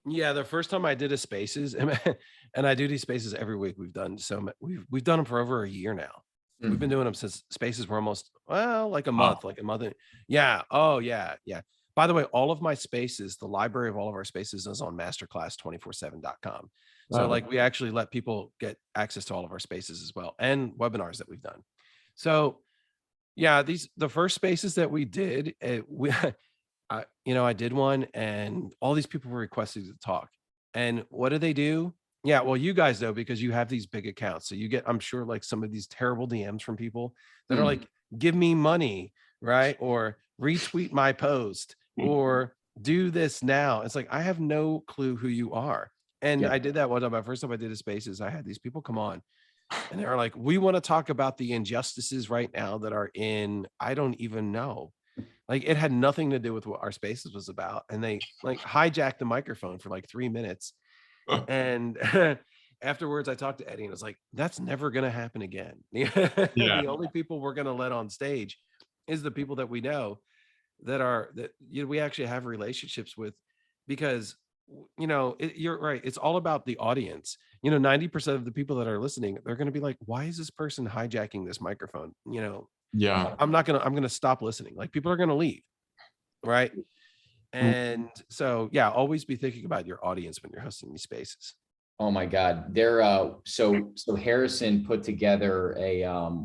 Yeah, the first time I did a spaces, and I do these spaces every week. We've done we've done them for over a year now. We've been doing them since spaces were almost, well, like a month, like a month. Yeah. Oh yeah. Yeah. By the way, all of my spaces, the library of all of our spaces is on masterclass247.com. So like we actually let people get access to all of our spaces as well, and webinars that we've done. So yeah, the first spaces that we did, I did one and all these people were requested to talk. And what do? Yeah, well, you guys know because you have these big accounts. So you get, I'm sure, like some of these terrible DMs from people that are like, give me money, right? Or retweet my post or do this now. It's like, I have no clue who you are. And I did that one time. My first time I did a spaces, I had these people come on and they're like, we want to talk about the injustices right now that are in, I don't even know. Like it had nothing to do with what our spaces was about. And they like hijacked the microphone for like 3 minutes. And afterwards I talked to Eddie and I was like, that's never going to happen again. The only people we're going to let on stage is the people that we know that we actually have relationships with, because you're right. It's all about the audience. 90% of the people that are listening, they're going to be like, why is this person hijacking this microphone? I'm going to stop listening. Like people are going to leave. Right. And so, yeah, always be thinking about your audience when you're hosting these spaces. Oh my God. So Harrison put together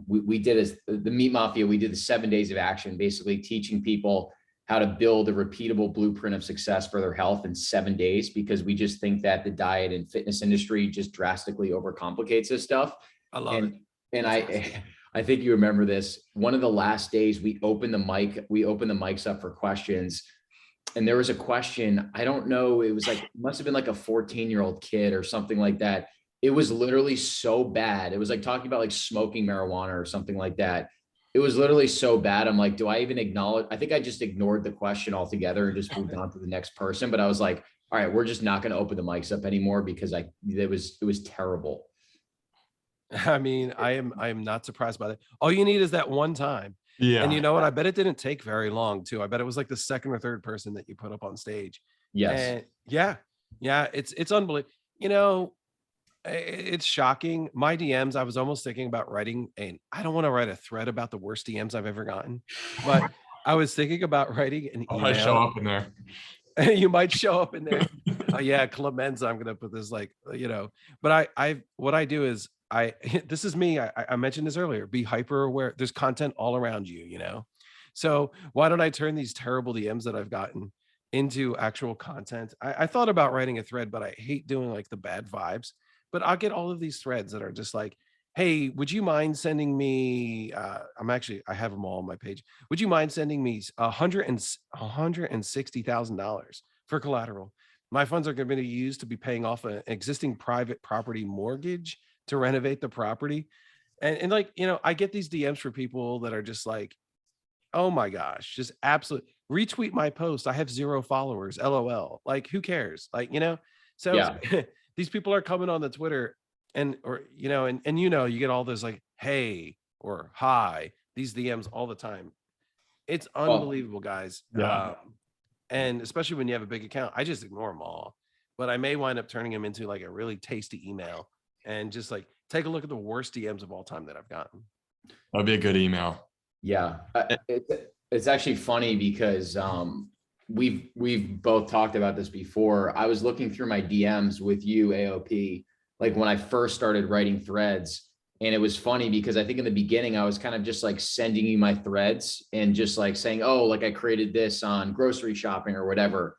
we did the Meat Mafia. We did the 7 days of action, basically teaching people how to build a repeatable blueprint of success for their health in 7 days, because we just think that the diet and fitness industry just drastically overcomplicates this stuff. I love it. And I think you remember this. One of the last days we opened the mics up for questions. And there was a question, I don't know, it was like, it must have been like a 14-year-old kid or something like that. It was literally so bad. It was like talking about like smoking marijuana or something like that. It was literally so bad. I'm like, do I even acknowledge? I think I just ignored the question altogether and just moved on to the next person. But I was like, all right, we're just not going to open the mics up anymore because it was terrible. I mean, I am not surprised by that. All you need is that one time. Yeah. And you know what? I bet it didn't take very long too. I bet it was like the second or third person that you put up on stage. Yes. And yeah, it's unbelievable. It's shocking. My DMs, I was almost thinking about writing, and I don't want to write a thread about the worst DMs I've ever gotten, but I was thinking about writing an email. I show up in there. You might show up in there. Yeah, Clemenza, I'm gonna put this but what I do is this is me. I mentioned this earlier. Be hyper aware. There's content all around you, So why don't I turn these terrible DMs that I've gotten into actual content? I thought about writing a thread, but I hate doing like the bad vibes. But I'll get all of these threads that are just like, hey, would you mind sending me? I have them all on my page. Would you mind sending me $160,000 for collateral? My funds are going to be used to be paying off an existing private property mortgage to renovate the property. And I get these DMs for people that are just like, oh my gosh, just absolute retweet my post. I have 0 followers, LOL. Like, who cares? So yeah. These people are coming on the Twitter you get all those like, hey, or hi, these DMs all the time. It's unbelievable, guys. Yeah. And especially when you have a big account, I just ignore them all, but I may wind up turning them into like a really tasty email and just like take a look at the worst DMs of all time that I've gotten. That'd be a good email. Yeah. It's actually funny because we've both talked about this before. I was looking through my DMs with you, AOP, like when I first started writing threads. And it was funny because I think in the beginning, I was kind of just like sending you my threads and just like saying, oh, like I created this on grocery shopping or whatever.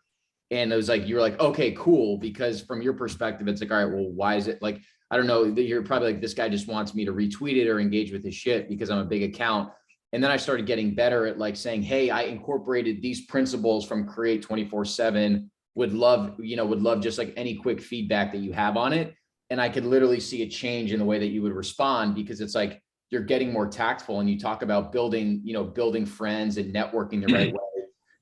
And it was like, you were like, okay, cool. Because from your perspective, it's like, all right, well, why is it like, I don't know, you're probably like, this guy just wants me to retweet it or engage with his shit because I'm a big account. And then I started getting better at like saying, hey, I incorporated these principles from Create 24/7, would love just like any quick feedback that you have on it. And I could literally see a change in the way that you would respond, because it's like, you're getting more tactful and you talk about building friends and networking the right way.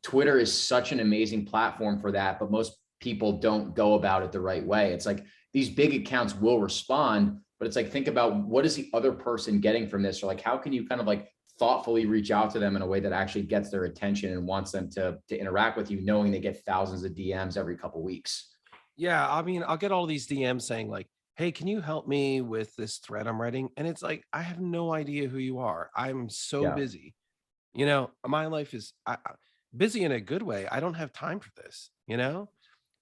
Twitter is such an amazing platform for that, but most people don't go about it the right way. It's like, these big accounts will respond, but it's like, think about what is the other person getting from this? Or like, how can you kind of like thoughtfully reach out to them in a way that actually gets their attention and wants them to interact with you, knowing they get thousands of DMs every couple of weeks. Yeah. I mean, I'll get all these DMs saying like, hey, can you help me with this thread I'm writing? And it's like, I have no idea who you are. I'm so busy. You know, my life is busy in a good way. I don't have time for this, you know?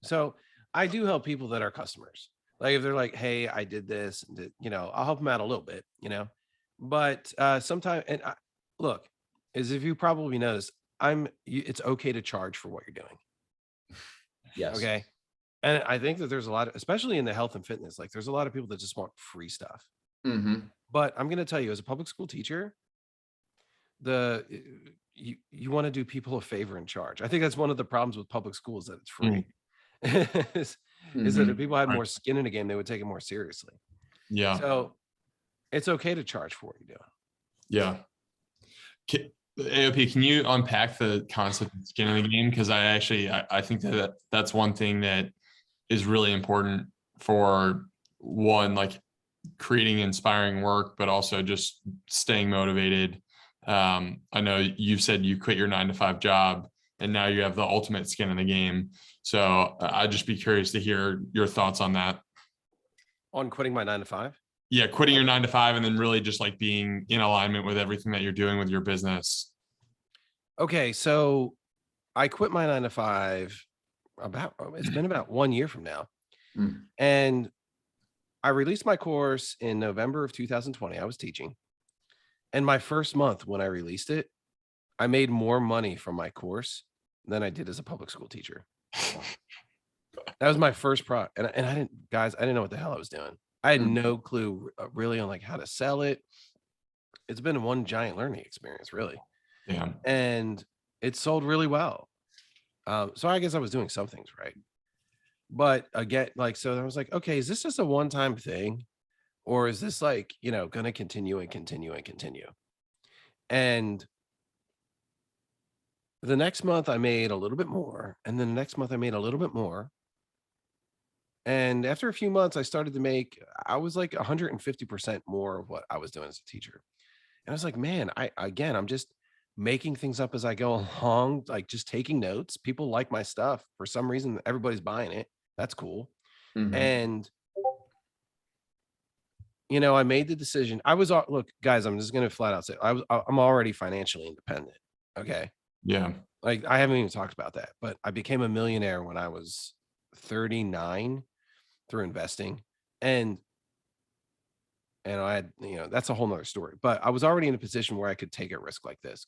So I do help people that are customers. Like if they're like, hey, I did this, and you know, I'll help them out a little bit, you know? But sometimes, and look, as if you probably noticed, it's okay to charge for what you're doing. Yes. Okay. And I think that there's a lot of, especially in the health and fitness, like there's a lot of people that just want free stuff. But I'm going to tell you, as a public school teacher, you want to do people a favor and charge. I think that's one of the problems with public schools, that it's free. Is that if people had more skin in the game, they would take it more seriously. Yeah. So it's okay to charge for what you're doing. Yeah. AOP, can you unpack the concept of skin in the game? Because I think that's one thing that is really important for one, like creating inspiring work, but also just staying motivated. I know you've said you quit your 9-to-5 job and now you have the ultimate skin in the game. So I'd just be curious to hear your thoughts on that. On quitting my 9-to-5? Yeah, quitting your 9-to-5 and then really just like being in alignment with everything that you're doing with your business. Okay, so I quit my 9-to-5 it's been about 1 year from now. And I released my course in November of 2020. I was teaching. And my first month when I released it, I made more money from my course than I did as a public school teacher. That was my first product. And I didn't know what the hell I was doing. I had no clue really on like how to sell it. It's been one giant learning experience, really. Yeah. And it sold really well. So I guess I was doing some things right. But again, like, so I was like, okay, is this just a one-time thing? Or is this like, you know, going to continue and continue and continue? And the next month I made a little bit more. And then the next month I made a little bit more. And after a few months, I was like 150% more of what I was doing as a teacher. And I was like, man, I'm just making things up as I go along, like just taking notes. People like my stuff. For some reason, everybody's buying it. That's cool. And, you know, I made the decision. Look, guys, I'm just going to flat out say, I'm already financially independent. Okay. Yeah. Like I haven't even talked about that, but I became a millionaire when I was 39 through investing. And I had, you know, that's a whole nother story, but I was already in a position where I could take a risk like this.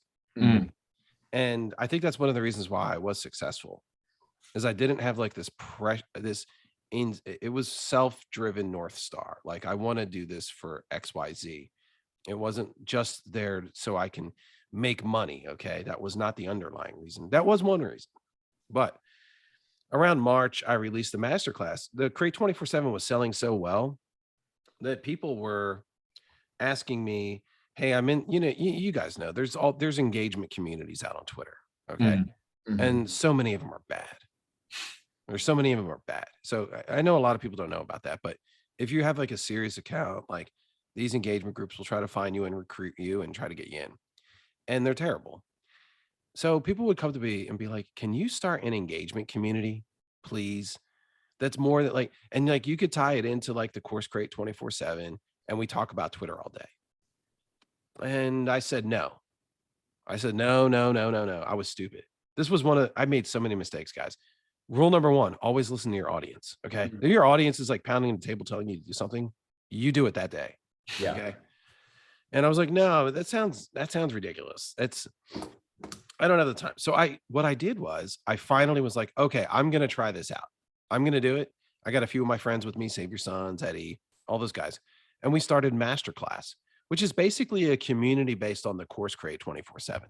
And I think that's one of the reasons why I was successful, is I didn't have like this it was self-driven North Star. Like I want to do this for XYZ. It wasn't just there so I can make money. Okay. That was not the underlying reason. That was one reason. But around March, I released a masterclass. The Create 24/7 was selling so well that people were asking me, hey, I'm in, you know, you guys know there's engagement communities out on Twitter. Okay. And so many of them are bad. There's so many of them are bad. So I know a lot of people don't know about that, but if you have like a serious account, like these engagement groups will try to find you and recruit you and try to get you in, and they're terrible. So people would come to me and be like, can you start an engagement community, please? That's more that like, and like you could tie it into like the course Create 24/7 and we talk about Twitter all day. And I said, no. I said, no. I was stupid. This was I made so many mistakes, guys. Rule number 1, always listen to your audience. Okay. If your audience is like pounding the table telling you to do something, you do it that day. Yeah. Okay. And I was like, no, that sounds ridiculous. I don't have the time. So what I did was I finally was like, okay, I'm going to try this out. I'm going to do it. I got a few of my friends with me, Save Your Sons, Eddie, all those guys. And we started Masterclass, which is basically a community based on the course Create 24/7.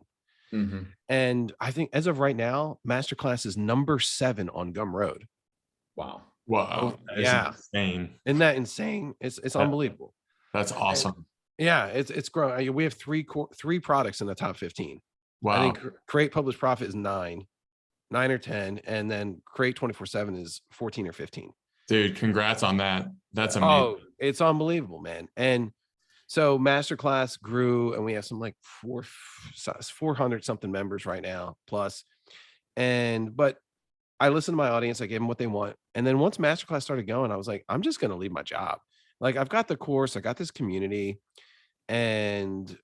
And I think as of right now, Masterclass is number 7 on Gumroad. Wow. Wow. Yeah. Insane. Isn't that insane? It's unbelievable. That's awesome. And yeah. It's growing. We have three products in the top 15. Wow. I think Create, Publish, Profit is 9 or 10. And then Create 24/7 is 14 or 15. Dude, congrats on that. That's amazing. Oh, it's unbelievable, man. And so masterclass grew, and we have some like 400 something members right now plus. But I listened to my audience. I gave them what they want. And then once masterclass started going, I was like, I'm just going to leave my job. Like, I've got the course, I got this community, and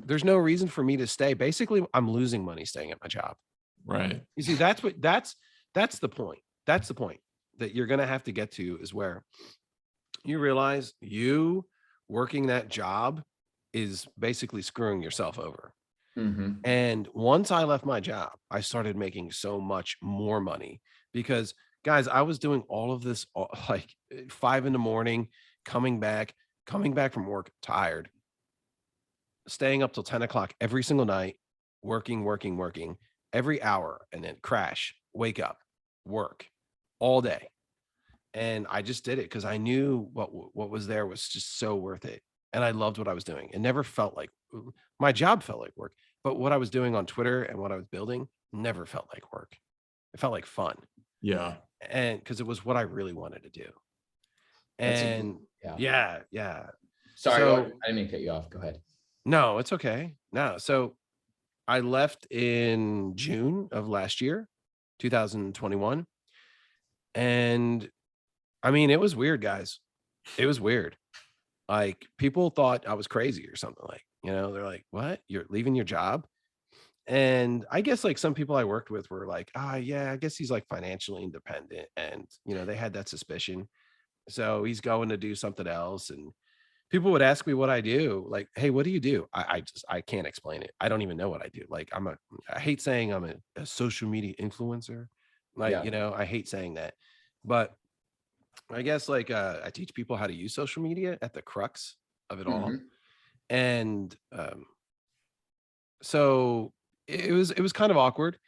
there's no reason for me to stay. Basically, I'm losing money staying at my job. Right. You see, that's the point. That's the point that you're going to have to get to, is where you realize you working that job is basically screwing yourself over. And once I left my job, I started making so much more money because, guys, I was doing all of this like 5 a.m, coming back from work, tired, staying up till 10 o'clock every single night, working every hour, and then crash, wake up, work all day. And I just did it because I knew what was there was just so worth it. And I loved what I was doing. It never felt like my job felt like work, but what I was doing on Twitter and what I was building never felt like work. It felt like fun. Yeah. And because it was what I really wanted to do. That's And yeah. Sorry, So- I didn't mean to cut you off. Go ahead. No, it's okay. No. So I left in June of last year, 2021. And I mean, it was weird, guys. It was weird. Like, people thought I was crazy or something. Like, they're like, what? You're leaving your job? And I guess like some people I worked with were like, yeah, I guess he's like financially independent. And, they had that suspicion. So he's going to do something else. And people would ask me what I do. Like, hey, what do you do? I can't explain it. I don't even know what I do. Like, I hate saying I'm a social media influencer. Like, I hate saying that. But I guess like I teach people how to use social media at the crux of it all. And so it was kind of awkward.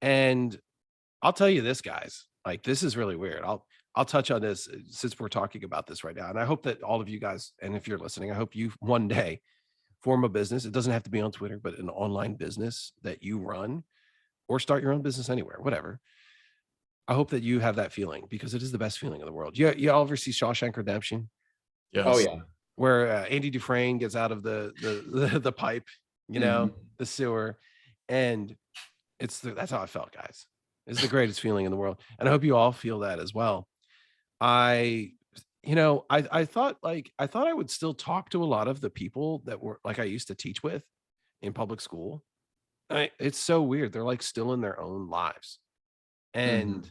And I'll tell you this, guys, like, this is really weird. I'll touch on this since we're talking about this right now. And I hope that all of you guys, and if you're listening, I hope you one day form a business. It doesn't have to be on Twitter, but an online business that you run, or start your own business anywhere, whatever. I hope that you have that feeling, because it is the best feeling in the world. You all ever see Shawshank Redemption? Yes. Oh yeah. Where Andy Dufresne gets out of the pipe, the sewer, and that's how I felt, guys. It's the greatest feeling in the world, and I hope you all feel that as well. I thought I would still talk to a lot of the people that were like I used to teach with in public school. It's so weird. They're like still in their own lives, and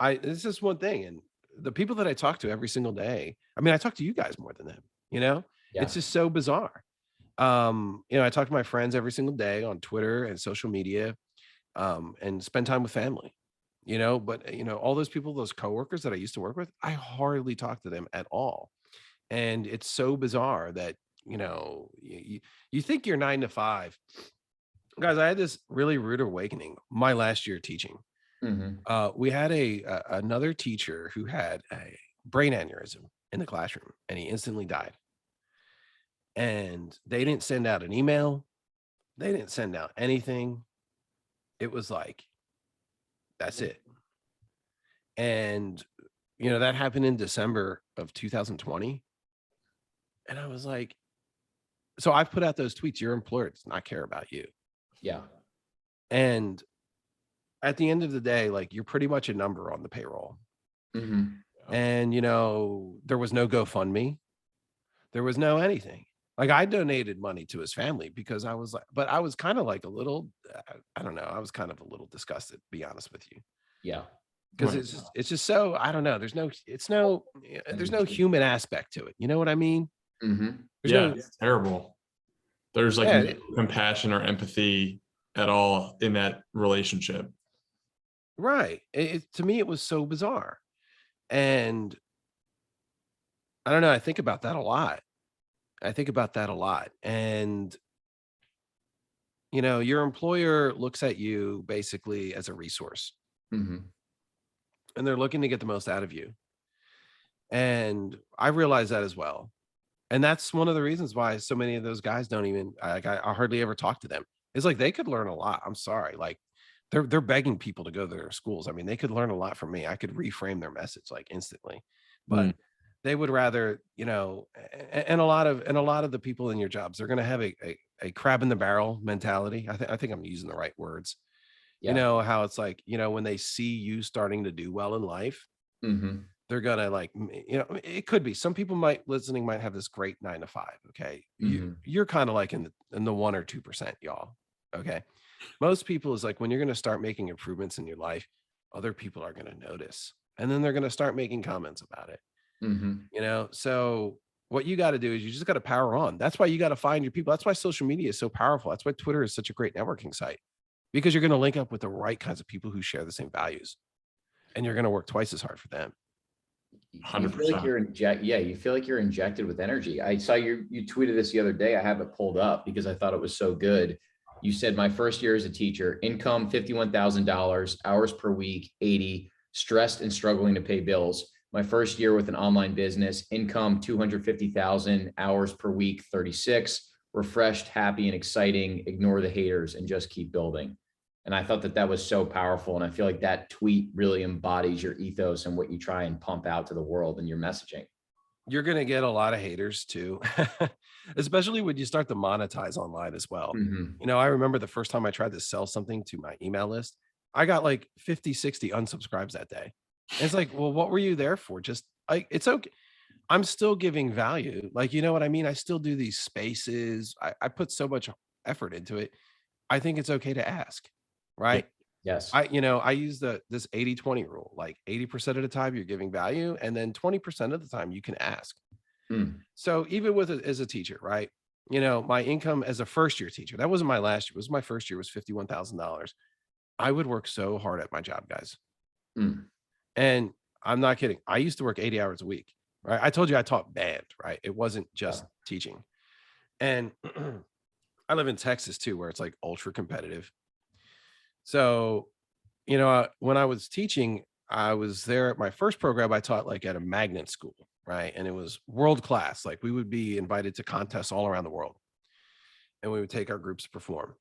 this is one thing. And the people that I talk to every single day, I mean, I talk to you guys more than them. It's just so bizarre. I talk to my friends every single day on Twitter and social media, and spend time with family. But all those people, those coworkers that I used to work with, I hardly talk to them at all. And it's so bizarre that you think you're 9 to 5. Guys, I had this really rude awakening my last year teaching. We had another teacher who had a brain aneurysm in the classroom, and he instantly died. And they didn't send out an email. They didn't send out anything. It was like, that's it. And, that happened in December of 2020. And I was like, so I've put out those tweets. Your employer does not care about you. Yeah. And at the end of the day, like, you're pretty much a number on the payroll. And, there was no GoFundMe. There was no anything. Like, I donated money to his family because I was like, but I was kind of like a little, I don't know. I was kind of a little disgusted, to be honest with you. Yeah. Because it's just so, I don't know. There's no human aspect to it. You know what I mean? It's terrible. There's like no compassion or empathy at all in that relationship. Right. To me, it was so bizarre. And I don't know. I think about that a lot. And, your employer looks at you basically as a resource. And they're looking to get the most out of you. And I realize that as well. And that's one of the reasons why so many of those guys don't even, I hardly ever talk to them. It's like, they could learn a lot. I'm sorry. Like, they're begging people to go to their schools. I mean, they could learn a lot from me. I could reframe their message like instantly. but they would rather, you know, and a lot of the people in your jobs, they're going to have a crab in the barrel mentality. I think I'm using the right words. Yeah. You know, how it's like, you know, when they see you starting to do well in life, they're gonna like, you know, it could be some people might have this great 9 to 5. Okay. You're kind of like in the 1 or 2%, y'all. Okay. Most people is like when you're going to start making improvements in your life, other people are going to notice, and then they're going to start making comments about it. You know, so what you got to do is you just got to power on. That's why you got to find your people. That's why social media is so powerful. That's why Twitter is such a great networking site, because you're going to link up with the right kinds of people who share the same values, and you're going to work twice as hard for them. You feel like you feel like you're injected with energy. I saw you tweeted this the other day. I have it pulled up because I thought it was so good. You said, my first year as a teacher, income $51,000, hours per week 80, stressed and struggling to pay bills. My first year with an online business, income 250,000, hours per week 36, refreshed, happy, and exciting. Ignore the haters and just keep building. And I thought that was so powerful. And I feel like that tweet really embodies your ethos and what you try and pump out to the world and your messaging. You're going to get a lot of haters too, especially when you start to monetize online as well. You know, I remember the first time I tried to sell something to my email list, I got like 50, 60 unsubscribes that day. And it's like, well, what were you there for? Just like, it's okay. I'm still giving value. Like, you know what I mean? I still do these spaces. I put so much effort into it. I think it's okay to ask, right? Yes. I use this 80-20 rule. Like 80% of the time you're giving value, and then 20% of the time you can ask. So even with it as a teacher, right? You know, my income as a first year teacher, that wasn't my last year. It was my first year, was $51,000. I would work so hard at my job, guys. And I'm not kidding. I used to work 80 hours a week, right? I told you I taught band, right? It wasn't just teaching. And I live in Texas too, where it's like ultra competitive. So, you know, when I was teaching, I was there at my first program. I taught like at a magnet school, right? And it was world class. Like we would be invited to contests all around the world, and we would take our groups to perform.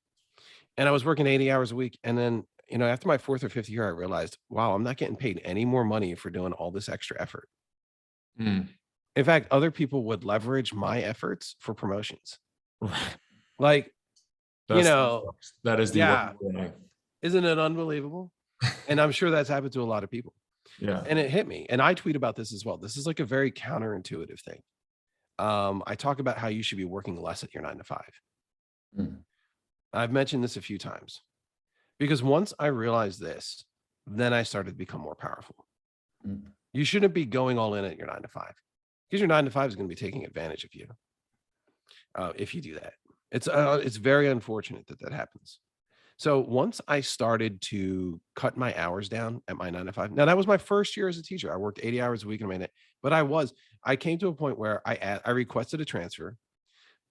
And I was working 80 hours a week. And then, you know, after my 4th or 5th year, I realized, wow, I'm not getting paid any more money for doing all this extra effort. In fact, other people would leverage my efforts for promotions. Like, you know, that is the way. Isn't it unbelievable? And I'm sure that's happened to a lot of people. Yeah. And it hit me. And I tweet about this as well. This is like a very counterintuitive thing. I talk about how you should be working less at your 9 to 5. I've mentioned this a few times, because once I realized this, then I started to become more powerful. You shouldn't be going all in at your 9 to 5, because your 9 to 5 is going to be taking advantage of you. If you do that, it's very unfortunate that happens. So once I started to cut my hours down at my 9 to 5, now that was my first year as a teacher. I worked 80 hours a week in a minute, but I came to a point where I requested a transfer.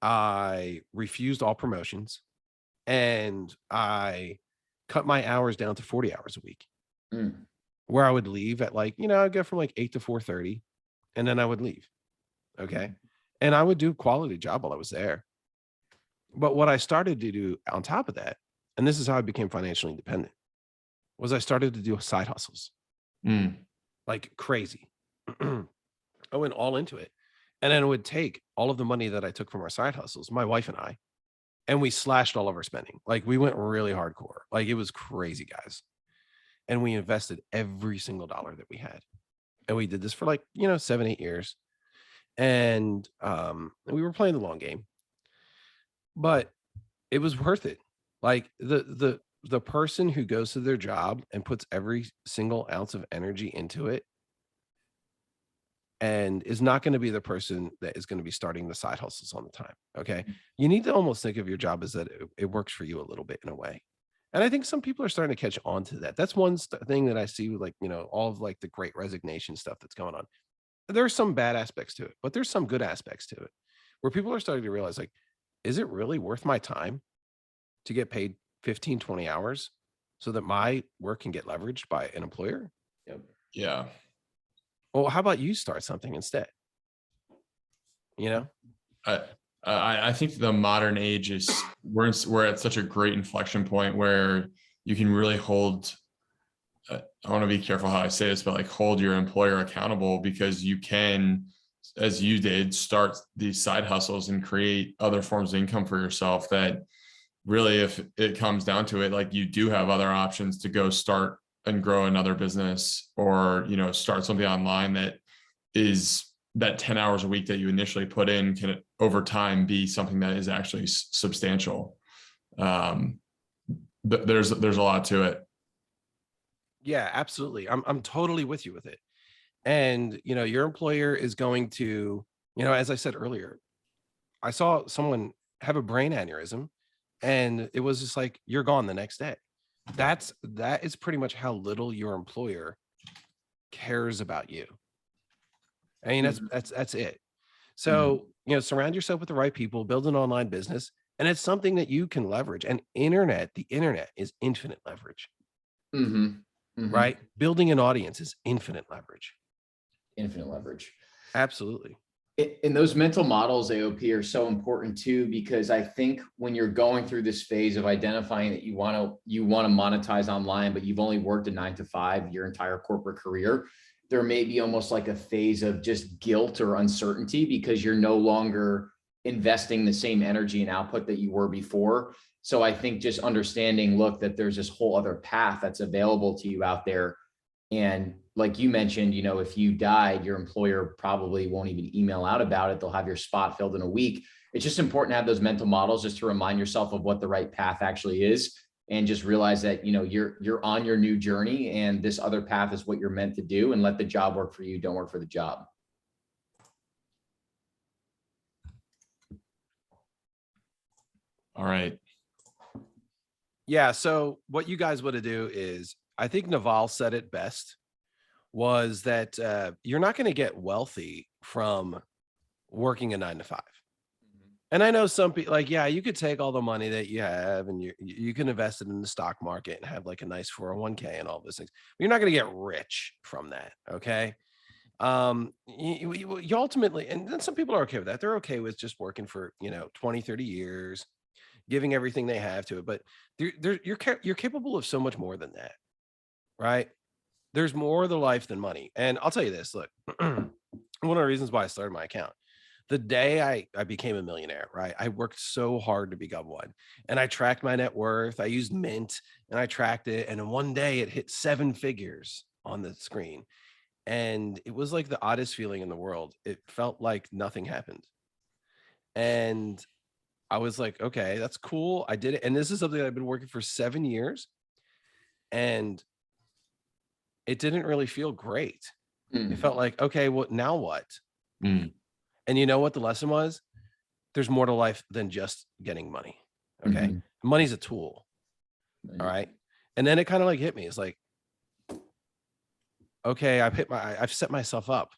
I refused all promotions, and I cut my hours down to 40 hours a week, where I would leave at like, you know, I'd go from like 8 to 4:30, and then I would leave. Okay. And I would do quality job while I was there. But what I started to do on top of that, and this is how I became financially independent, was I started to do side hustles like crazy. I went all into it. And then it would take all of the money that I took from our side hustles, my wife and I, and we slashed all of our spending. Like we went really hardcore. Like it was crazy, guys. And we invested every single dollar that we had. And we did this for like, you know, 7, 8 years. And we were playing the long game. But it was worth it. Like the person who goes to their job and puts every single ounce of energy into it, and is not going to be the person that is going to be starting the side hustles on the time. Okay. You need to almost think of your job as that it works for you a little bit in a way. And I think some people are starting to catch on to that. That's one thing that I see with, like, you know, all of like the great resignation stuff that's going on. There's some bad aspects to it, but there's some good aspects to it, where people are starting to realize, like, is it really worth my time to get paid 15, 20 hours so that my work can get leveraged by an employer? Yeah. Well, how about you start something instead? You know, I think the modern age is we're at such a great inflection point where you can really hold I want to be careful how I say this, but like hold your employer accountable, because you can, as you did, start these side hustles and create other forms of income for yourself that really, if it comes down to it, like you do have other options to go start and grow another business, or, you know, start something online that is that 10 hours a week that you initially put in can over time be something that is actually substantial. There's a lot to it. Yeah, absolutely. I'm totally with you with it. And, you know, your employer is going to, you know, as I said earlier, I saw someone have a brain aneurysm and it was just like, you're gone the next day. That is pretty much how little your employer cares about you. I mean, that's it. So, you know, surround yourself with the right people, build an online business, and it's something that you can leverage. And the internet is infinite leverage, right? Building an audience is infinite leverage. Infinite leverage. Absolutely. And those mental models, AOP, are so important too, because I think when you're going through this phase of identifying that you want to monetize online, but you've only worked a 9 to 5 your entire corporate career, there may be almost like a phase of just guilt or uncertainty because you're no longer investing the same energy and output that you were before. So I think just understanding, look, that there's this whole other path that's available to you out there. And like you mentioned, you know, if you died, your employer probably won't even email out about it. They'll have your spot filled in a week. It's just important to have those mental models just to remind yourself of what the right path actually is, and just realize that, you know, you're on your new journey and this other path is what you're meant to do, and let the job work for you. Don't work for the job. All right. Yeah. So what you guys want to do is, I think Naval said it best, was that you're not going to get wealthy from working a 9 to 5. And I know some people like, yeah, you could take all the money that you have and you can invest it in the stock market and have like a nice 401k and all those things. But you're not going to get rich from that. Okay. You ultimately, and then some people are okay with that. They're okay with just working for, you know, 20, 30 years, giving everything they have to it. But you're capable of so much more than that. Right. There's more to life than money. And I'll tell you this, look, one of the reasons why I started my account, the day I became a millionaire, right? I worked so hard to become one, and I tracked my net worth. I used Mint and I tracked it. And in one day it hit 7 figures on the screen. And it was like the oddest feeling in the world. It felt like nothing happened. And I was like, okay, that's cool. I did it. And this is something that I've been working for 7 years. And it didn't really feel great. It felt like, okay, well, now what? And you know what the lesson was? There's more to life than just getting money. Okay. Money's a tool. All right. And then it kind of like hit me. It's like, okay, I've set myself up.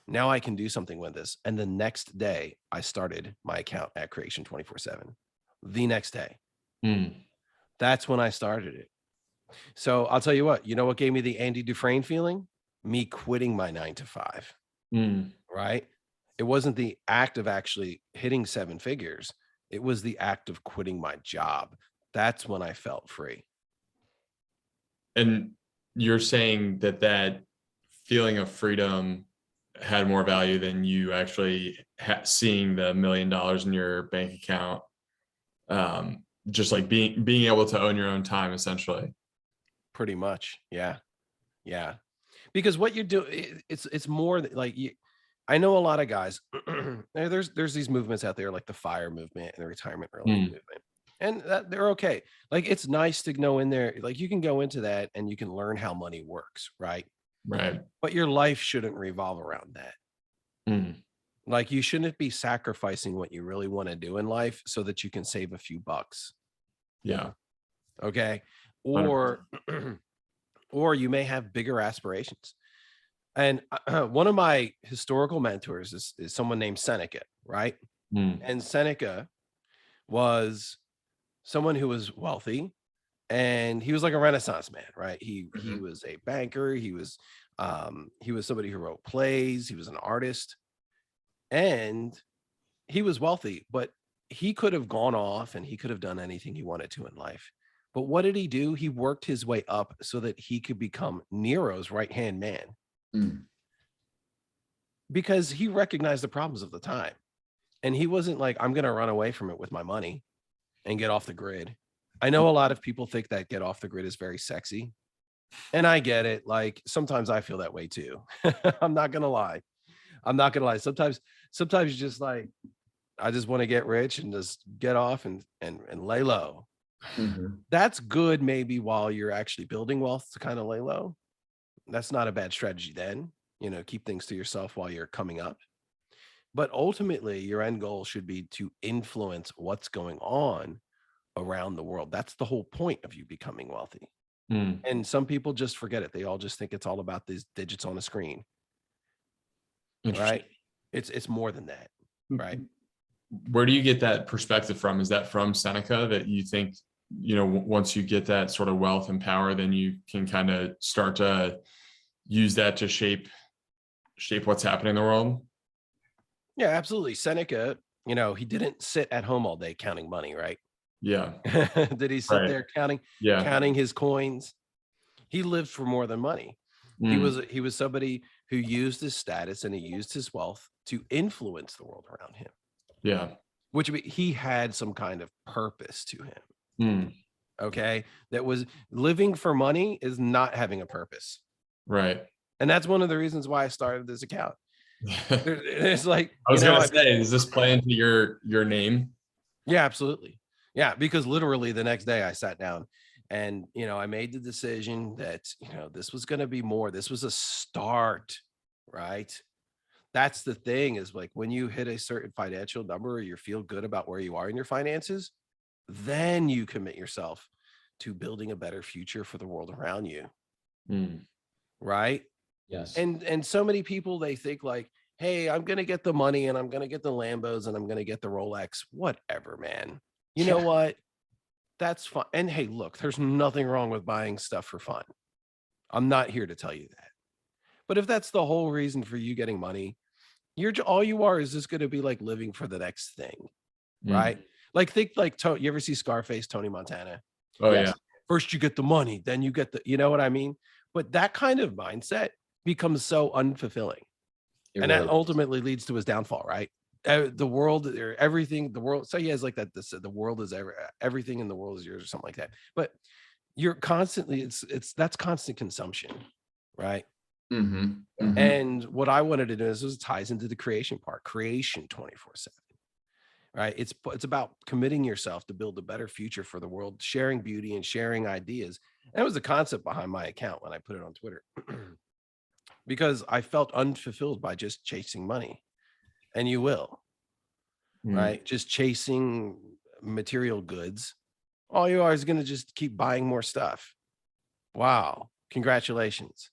Now I can do something with this. And the next day I started my account at Creation 24/7. The next day. That's when I started it. So I'll tell you what gave me the Andy Dufresne feeling? Me quitting my 9 to 5. Right. It wasn't the act of actually hitting 7 figures. It was the act of quitting my job. That's when I felt free. And you're saying that feeling of freedom had more value than you actually seeing the $1 million in your bank account. Just like being able to own your own time, essentially. Pretty much. Yeah. Yeah. Because what you do, it's more like I know a lot of guys, there's these movements out there like the FIRE movement and the retirement early movement. And they're okay. Like, it's nice to know in there, like you can go into that and you can learn how money works. Right. Right. But your life shouldn't revolve around that. Like, you shouldn't be sacrificing what you really want to do in life so that you can save a few bucks. Yeah. Okay. Or you may have bigger aspirations. And one of my historical mentors is someone named Seneca, right? And Seneca was someone who was wealthy, and he was like a Renaissance man, right? He was a banker. He was somebody who wrote plays. He was an artist, and he was wealthy, but he could have gone off and he could have done anything he wanted to in life. But what did he do? He worked his way up so that he could become Nero's right-hand man, Mm. because he recognized the problems of the time. And he wasn't like, I'm going to run away from it with my money and get off the grid. I know a lot of people think that get off the grid is very sexy. And I get it. Like, sometimes I feel that way too. I'm not going to lie. Sometimes you're just like, I just want to get rich and just get off and lay low. Mhm. That's good maybe while you're actually building wealth to kind of lay low. That's not a bad strategy then, keep things to yourself while you're coming up. But ultimately, your end goal should be to influence what's going on around the world. That's the whole point of you becoming wealthy. Mm. And some people just forget it. They all just think it's all about these digits on a screen, Interesting. right? It's more than that, right? Where do you get that perspective from? Is that from Seneca, that you think, once you get that sort of wealth and power, then you can kind of start to use that to shape what's happening in the world? Yeah, absolutely. Seneca, he didn't sit at home all day counting money, right? Yeah. Did he sit Right. there counting Yeah. his coins? He lived for more than money. Mm. He was somebody who used his status and he used his wealth to influence the world around him, Yeah. which he had some kind of purpose to him. Mm. Okay. That was living for money is not having a purpose. Right. And that's one of the reasons why I started this account. It's like, I was gonna say, does this play into your name? yeah, absolutely. Yeah, because literally the next day I sat down and, I made the decision that, this was going to be more. This was a start, right? That's the thing, is like when you hit a certain financial number or you feel good about where you are in your finances, then you commit yourself to building a better future for the world around you, Mm. right? Yes. And so many people, they think like, hey, I'm gonna get the money and I'm gonna get the Lambos and I'm gonna get the Rolex, whatever, man. You know Yeah. what? That's fine. And hey, look, there's nothing wrong with buying stuff for fun. I'm not here to tell you that. But if that's the whole reason for you getting money, all you are is just going to be like living for the next thing, right? Mm. Like think like you ever see Scarface, Tony Montana? Oh Yes. yeah. First you get the money, then you get you know what I mean? But that kind of mindset becomes so unfulfilling. It And that really is. ultimately leads to his downfall, right? The world or everything, the world. So he has like that. The world is everything in the world is yours or something like that. But you're constantly, that's constant consumption, right? Mhm. Mhm. And what I wanted to do is it ties into the creation part, creation 24/7, right? It's about committing yourself to build a better future for the world, sharing beauty and sharing ideas. And that was the concept behind my account when I put it on Twitter, because I felt unfulfilled by just chasing money. And you will, Mm. right? Just chasing material goods. All you are is going to just keep buying more stuff. Wow. Congratulations.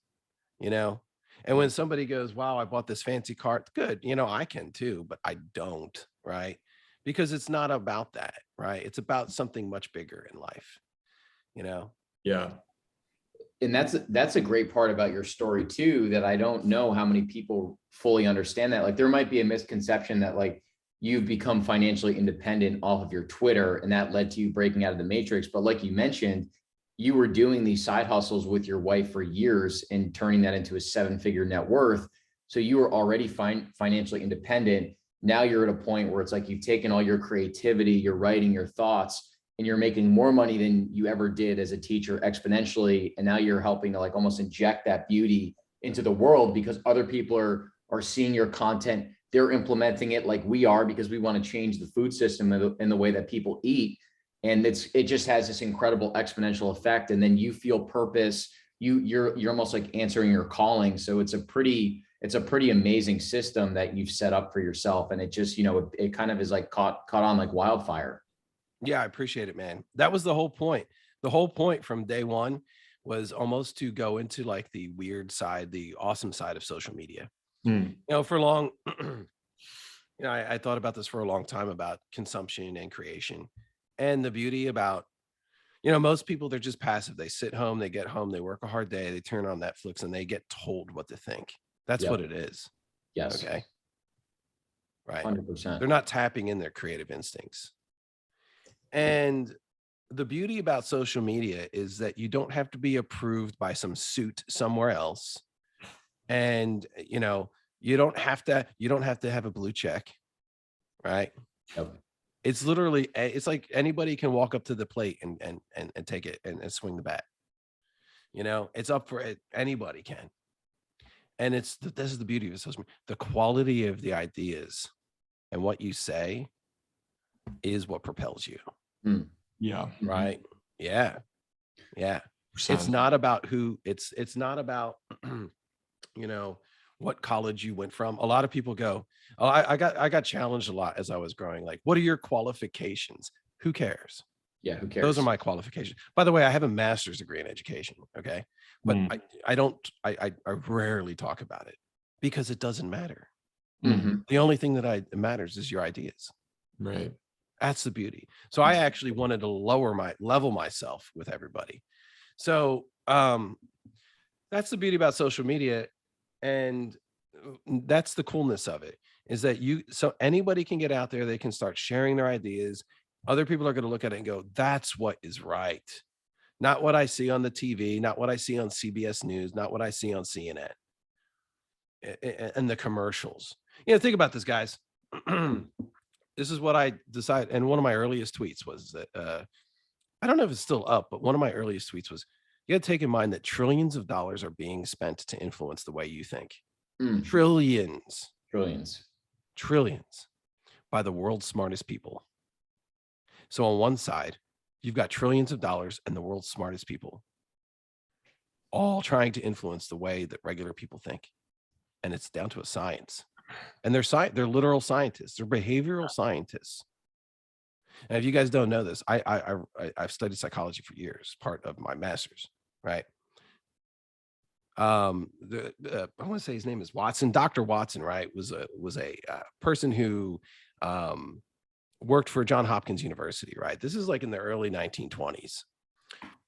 And when somebody goes, wow, I bought this fancy cart, good. I can too, but I don't, right? Because it's not about that, right? It's about something much bigger in life, you know? Yeah. And that's a great part about your story too, that I don't know how many people fully understand that. Like there might be a misconception that like you've become financially independent off of your Twitter and that led to you breaking out of the matrix. But like you mentioned, you were doing these side hustles with your wife for years and turning that into a 7-figure net worth. So you were already financially independent. Now you're at a point where it's like you've taken all your creativity, your writing, your thoughts, and you're making more money than you ever did as a teacher exponentially. And now you're helping to like almost inject that beauty into the world because other people are seeing your content. They're implementing it like we are because we want to change the food system in the way that people eat. And it just has this incredible exponential effect. And then you feel purpose. You're almost like answering your calling. So it's a pretty amazing system that you've set up for yourself. And it just, it kind of is like caught on like wildfire. Yeah, I appreciate it, man. That was the whole point. The whole point from day one was almost to go into like the weird side, the awesome side of social media. Mm. For long, I thought about this for a long time about consumption and creation and the beauty about, most people, they're just passive. They sit home, they get home, they work a hard day, they turn on Netflix and they get told what to think. That's what Yep. it is. Yes. Okay. Right. 100%. They're not tapping in their creative instincts. And the beauty about social media is that you don't have to be approved by some suit somewhere else. And, you don't have to have a blue check, right? Yep. It's literally, it's like anybody can walk up to the plate and take it and swing the bat. It's up for it. Anybody can. And this is the beauty of it. The quality of the ideas and what you say is what propels you. Mm. Yeah. Right. Yeah. Yeah. Percent. It's not about it's not about, what college you went from. A lot of people go, oh, I got challenged a lot as I was growing. Like, what are your qualifications? Who cares? Yeah, who cares? Those are my qualifications. By the way, I have a master's degree in education. Okay. But I rarely talk about it because it doesn't matter. Mhm. The only thing that matters is your ideas. Right. That's the beauty. So I actually wanted to level myself with everybody. So that's the beauty about social media. And that's the coolness of it, is that so anybody can get out there, they can start sharing their ideas. Other people are going to look at it and go, that's what is right. Not what I see on the TV, not what I see on CBS News, not what I see on CNN and the commercials. Think about this, guys. This is what I decided. And one of my earliest tweets was that, I don't know if it's still up, but one of my earliest tweets was, you got to take in mind that trillions of dollars are being spent to influence the way you think. Trillions by the world's smartest people. So on one side, you've got trillions of dollars and the world's smartest people all trying to influence the way that regular people think. And it's down to a science. And they're literal scientists. They're behavioral scientists. And if you guys don't know this, I've studied psychology for years, part of my master's, right? I want to say his name is Watson. Dr. Watson, right, was a person who worked for Johns Hopkins University, right? This is like in the early 1920s.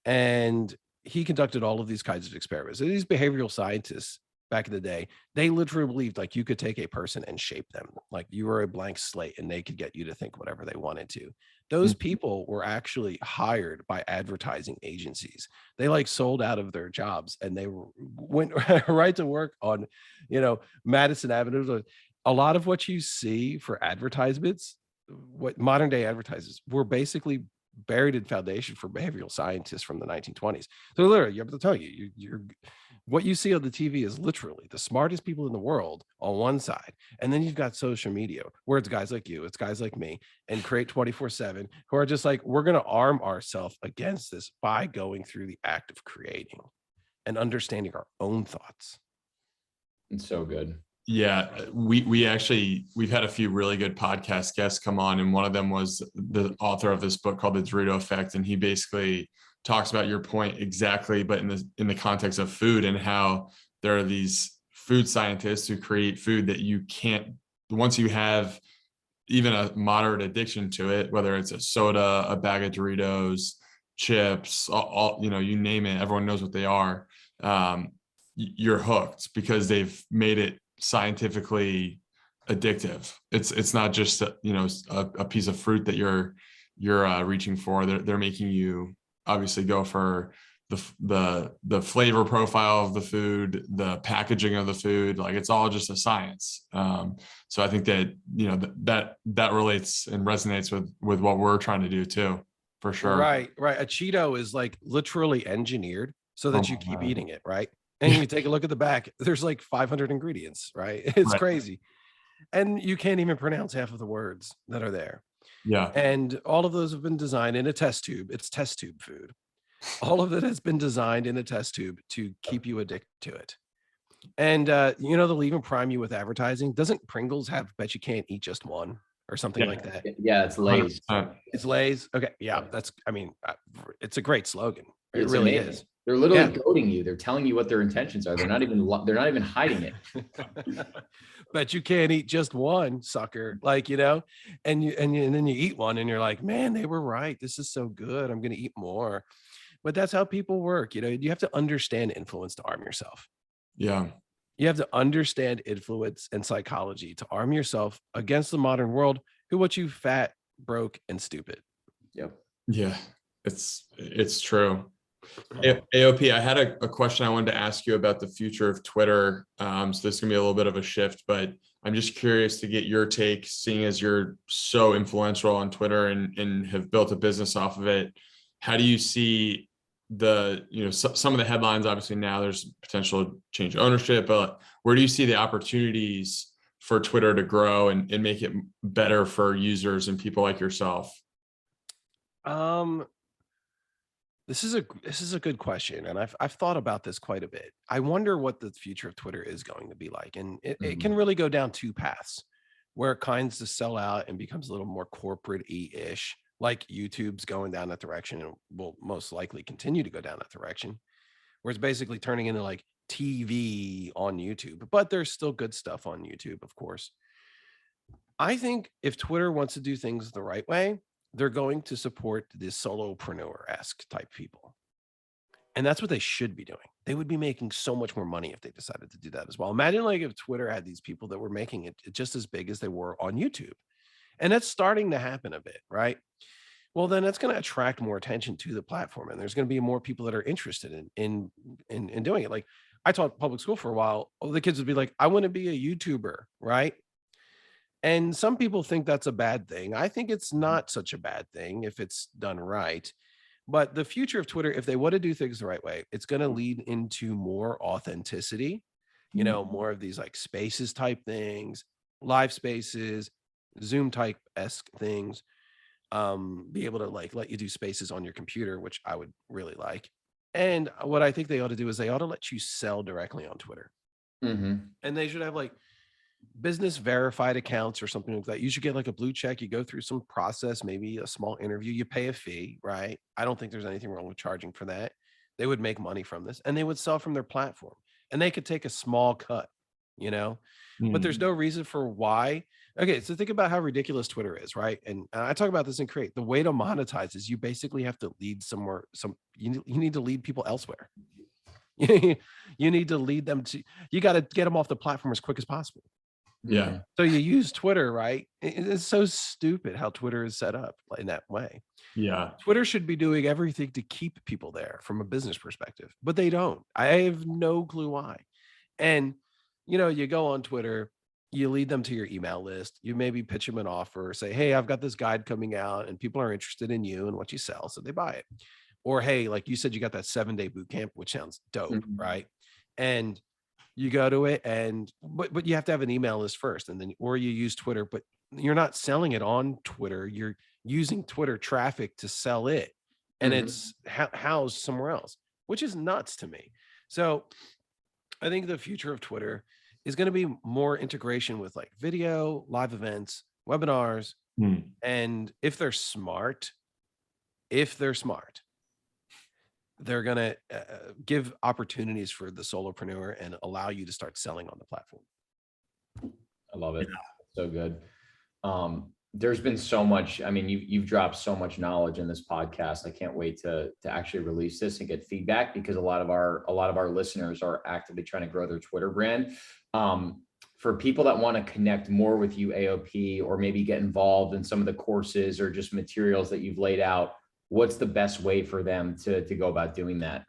And he conducted all of these kinds of experiments. And these behavioral scientists back in the day, they literally believed like you could take a person and shape them. Like you were a blank slate and they could get you to think whatever they wanted to. Those people were actually hired by advertising agencies. They like sold out of their jobs and they went right to work on, Madison Avenue. A lot of what you see for advertisements, what modern day advertisers were basically buried in foundation for behavioral scientists from the 1920s. So literally, you have to tell you're what you see on the TV is literally the smartest people in the world on one side. And then you've got social media where it's guys like you, it's guys like me, and Create 24/7 who are just like, we're going to arm ourselves against this by going through the act of creating and understanding our own thoughts. It's so good. Yeah, we've had a few really good podcast guests come on, and one of them was the author of this book called The Dorito Effect, and he basically talks about your point exactly, but in the context of food and how there are these food scientists who create food that you can't, once you have even a moderate addiction to it, whether it's a soda, a bag of Doritos, chips, all you name it, everyone knows what they are. You're hooked because they've made it scientifically addictive. It's not just a piece of fruit that you're reaching for. They're making you obviously go for the flavor profile of the food, the packaging of the food. Like it's all just a science. So I think that that relates and resonates with what we're trying to do too, for sure. Right. A Cheeto is like literally engineered so that you keep eating it, right? And you take a look at the back, there's like 500 ingredients, right? It's crazy. And you can't even pronounce half of the words that are there. Yeah. And all of those have been designed in a test tube. It's test tube food. All of it has been designed in a test tube to keep you addicted to it. And, they'll even prime you with advertising. Doesn't Pringles have bet you can't eat just one or something like that? Yeah, it's Lay's. 100%. It's Lay's. Okay. Yeah. It's a great slogan. It It's really amazing. is. They're literally goading you. They're telling you what their intentions are. They're not even hiding it. But you can't eat just one, sucker. Like, and then you eat one and you're like, man, they were right. This is so good. I'm going to eat more. But that's how people work. You have to understand influence to arm yourself. Yeah. You have to understand influence and psychology to arm yourself against the modern world who wants you fat, broke, and stupid. Yep. Yeah. It's true. AOP, I had a question I wanted to ask you about the future of Twitter. So this is gonna be a little bit of a shift, but I'm just curious to get your take, seeing as you're so influential on Twitter and have built a business off of it. How do you see some of the headlines? Obviously now there's potential change ownership, but where do you see the opportunities for Twitter to grow and make it better for users and people like yourself? This is a good question, and I've thought about this quite a bit. I wonder what the future of Twitter is going to be like, and it can really go down two paths, where it kinds to sell out and becomes a little more corporate-y-ish, like YouTube's going down that direction and will most likely continue to go down that direction, where it's basically turning into like TV on YouTube, but there's still good stuff on YouTube, of course. I think if Twitter wants to do things the right way, they're going to support the solopreneur-esque type people. And that's what they should be doing. They would be making so much more money if they decided to do that as well. Imagine like if Twitter had these people that were making it just as big as they were on YouTube. And that's starting to happen a bit, right? Well, then that's going to attract more attention to the platform. And there's going to be more people that are interested in doing it. Like I taught public school for a while. Oh, the kids would be like, I want to be a YouTuber, right? And some people think that's a bad thing. I think it's not such a bad thing if it's done right. But the future of Twitter, if they want to do things the right way, it's going to lead into more authenticity, more of these like spaces type things, live spaces, Zoom type-esque things, be able to like let you do spaces on your computer, which I would really like. And what I think they ought to do is they ought to let you sell directly on Twitter. And they should have like business verified accounts or something like that. You should get like a blue check. You go through some process, maybe a small interview, you pay a fee, right? I don't think there's anything wrong with charging for that. They would make money from this and they would sell from their platform and they could take a small cut, but there's no reason for why. Okay. So think about how ridiculous Twitter is, right? And I talk about this in Create. The way to monetize is you basically have to lead somewhere. You need to lead people elsewhere. You need to lead them to, you got to get them off the platform as quick as possible. Yeah. So you use Twitter, right? It's so stupid how Twitter is set up in that way. Yeah. Twitter should be doing everything to keep people there from a business perspective, but they don't. I have no clue why. And, you go on Twitter, you lead them to your email list. You maybe pitch them an offer, say, hey, I've got this guide coming out and people are interested in you and what you sell. So they buy it. Or, hey, like you said, you got that 7-day boot camp, which sounds dope, right? And you go to it but you have to have an email list first and then, or you use Twitter, but you're not selling it on Twitter. You're using Twitter traffic to sell it and it's housed somewhere else, which is nuts to me. So I think the future of Twitter is going to be more integration with like video, live events, webinars. And if they're smart, they're going to give opportunities for the solopreneur and allow you to start selling on the platform. I love it. So good. There's been so much, I mean, you've dropped so much knowledge in this podcast. I can't wait to actually release this and get feedback because a lot of our listeners are actively trying to grow their Twitter brand. For people that want to connect more with you, AOP, or maybe get involved in some of the courses or just materials that you've laid out, what's the best way for them to go about doing that?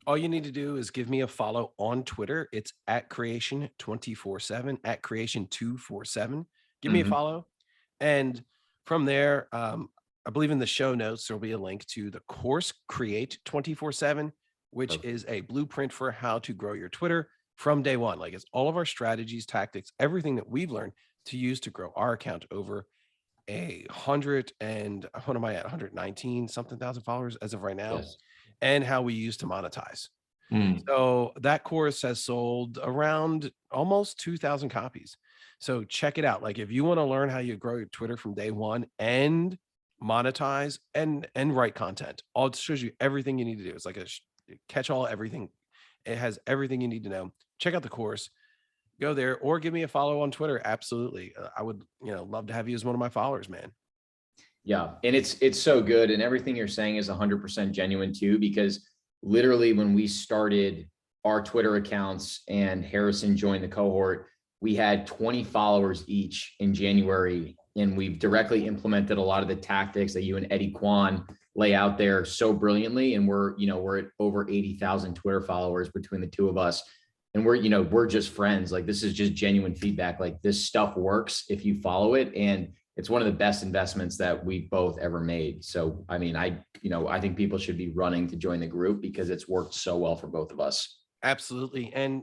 All you need to do is give me a follow on Twitter. It's at creation 24/7, at creation 247. Give me a follow. And from there, I believe in the show notes, there'll be a link to the course Create 24/7, which is a blueprint for how to grow your Twitter from day one. Like it's all of our strategies, tactics, everything that we've learned to use to grow our account over 119 something thousand followers as of right now, and how we use to monetize. So that course has sold around almost 2,000 copies. So check it out. Like if you want to learn how you grow your Twitter from day one and monetize and write content, all it shows you everything you need to do. It's like a catch all everything. It has everything you need to know. Check out the course. Go there or give me a follow on Twitter. Absolutely. I would, love to have you as one of my followers, man. Yeah. And it's so good. And everything you're saying is 100% genuine too, because literally when we started our Twitter accounts and Harrison joined the cohort, we had 20 followers each in January. And we've directly implemented a lot of the tactics that you and Eddie Kwan lay out there so brilliantly. And we're at over 80,000 Twitter followers between the two of us. And we're just friends. Like, this is just genuine feedback. Like, this stuff works if you follow it. And it's one of the best investments that we've both ever made. So, I mean, I think people should be running to join the group because it's worked so well for both of us. Absolutely. And,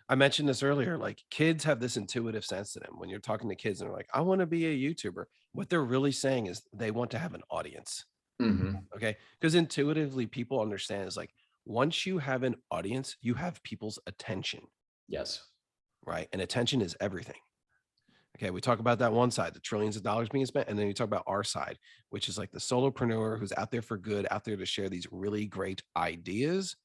I mentioned this earlier, like kids have this intuitive sense to them when you're talking to kids and they're like, I want to be a YouTuber. What they're really saying is they want to have an audience. Mm-hmm. Okay. Because intuitively people understand is like, once you have an audience, you have people's attention. Yes. Right. And attention is everything. Okay. We talk about that one side, the trillions of dollars being spent. And then you talk about our side, which is like the solopreneur who's out there for good, out there to share these really great ideas.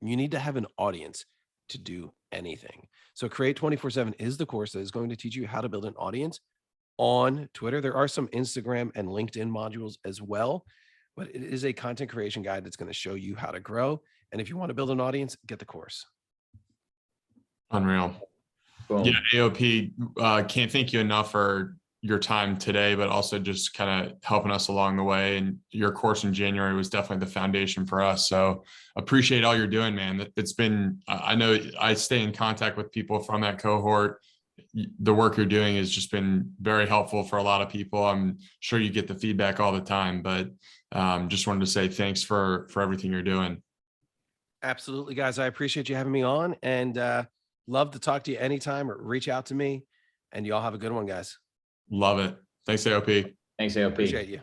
You need to have an audience to do anything. So Create 24/7 is the course that is going to teach you how to build an audience on Twitter. There are some Instagram and LinkedIn modules as well, but it is a content creation guide that's going to show you how to grow. And if you want to build an audience, get the course. Unreal. Boom. Yeah, AOP, can't thank you enough for your time today, but also just kind of helping us along the way. And your course in January was definitely the foundation for us. So appreciate all you're doing, man. It's been, I know I stay in contact with people from that cohort. The work you're doing has just been very helpful for a lot of people. I'm sure you get the feedback all the time, but just wanted to say thanks for everything you're doing. Absolutely, guys. I appreciate you having me on, and love to talk to you anytime or reach out to me. And y'all have a good one, guys. Love it. Thanks, AOP. Thanks, AOP. Appreciate you.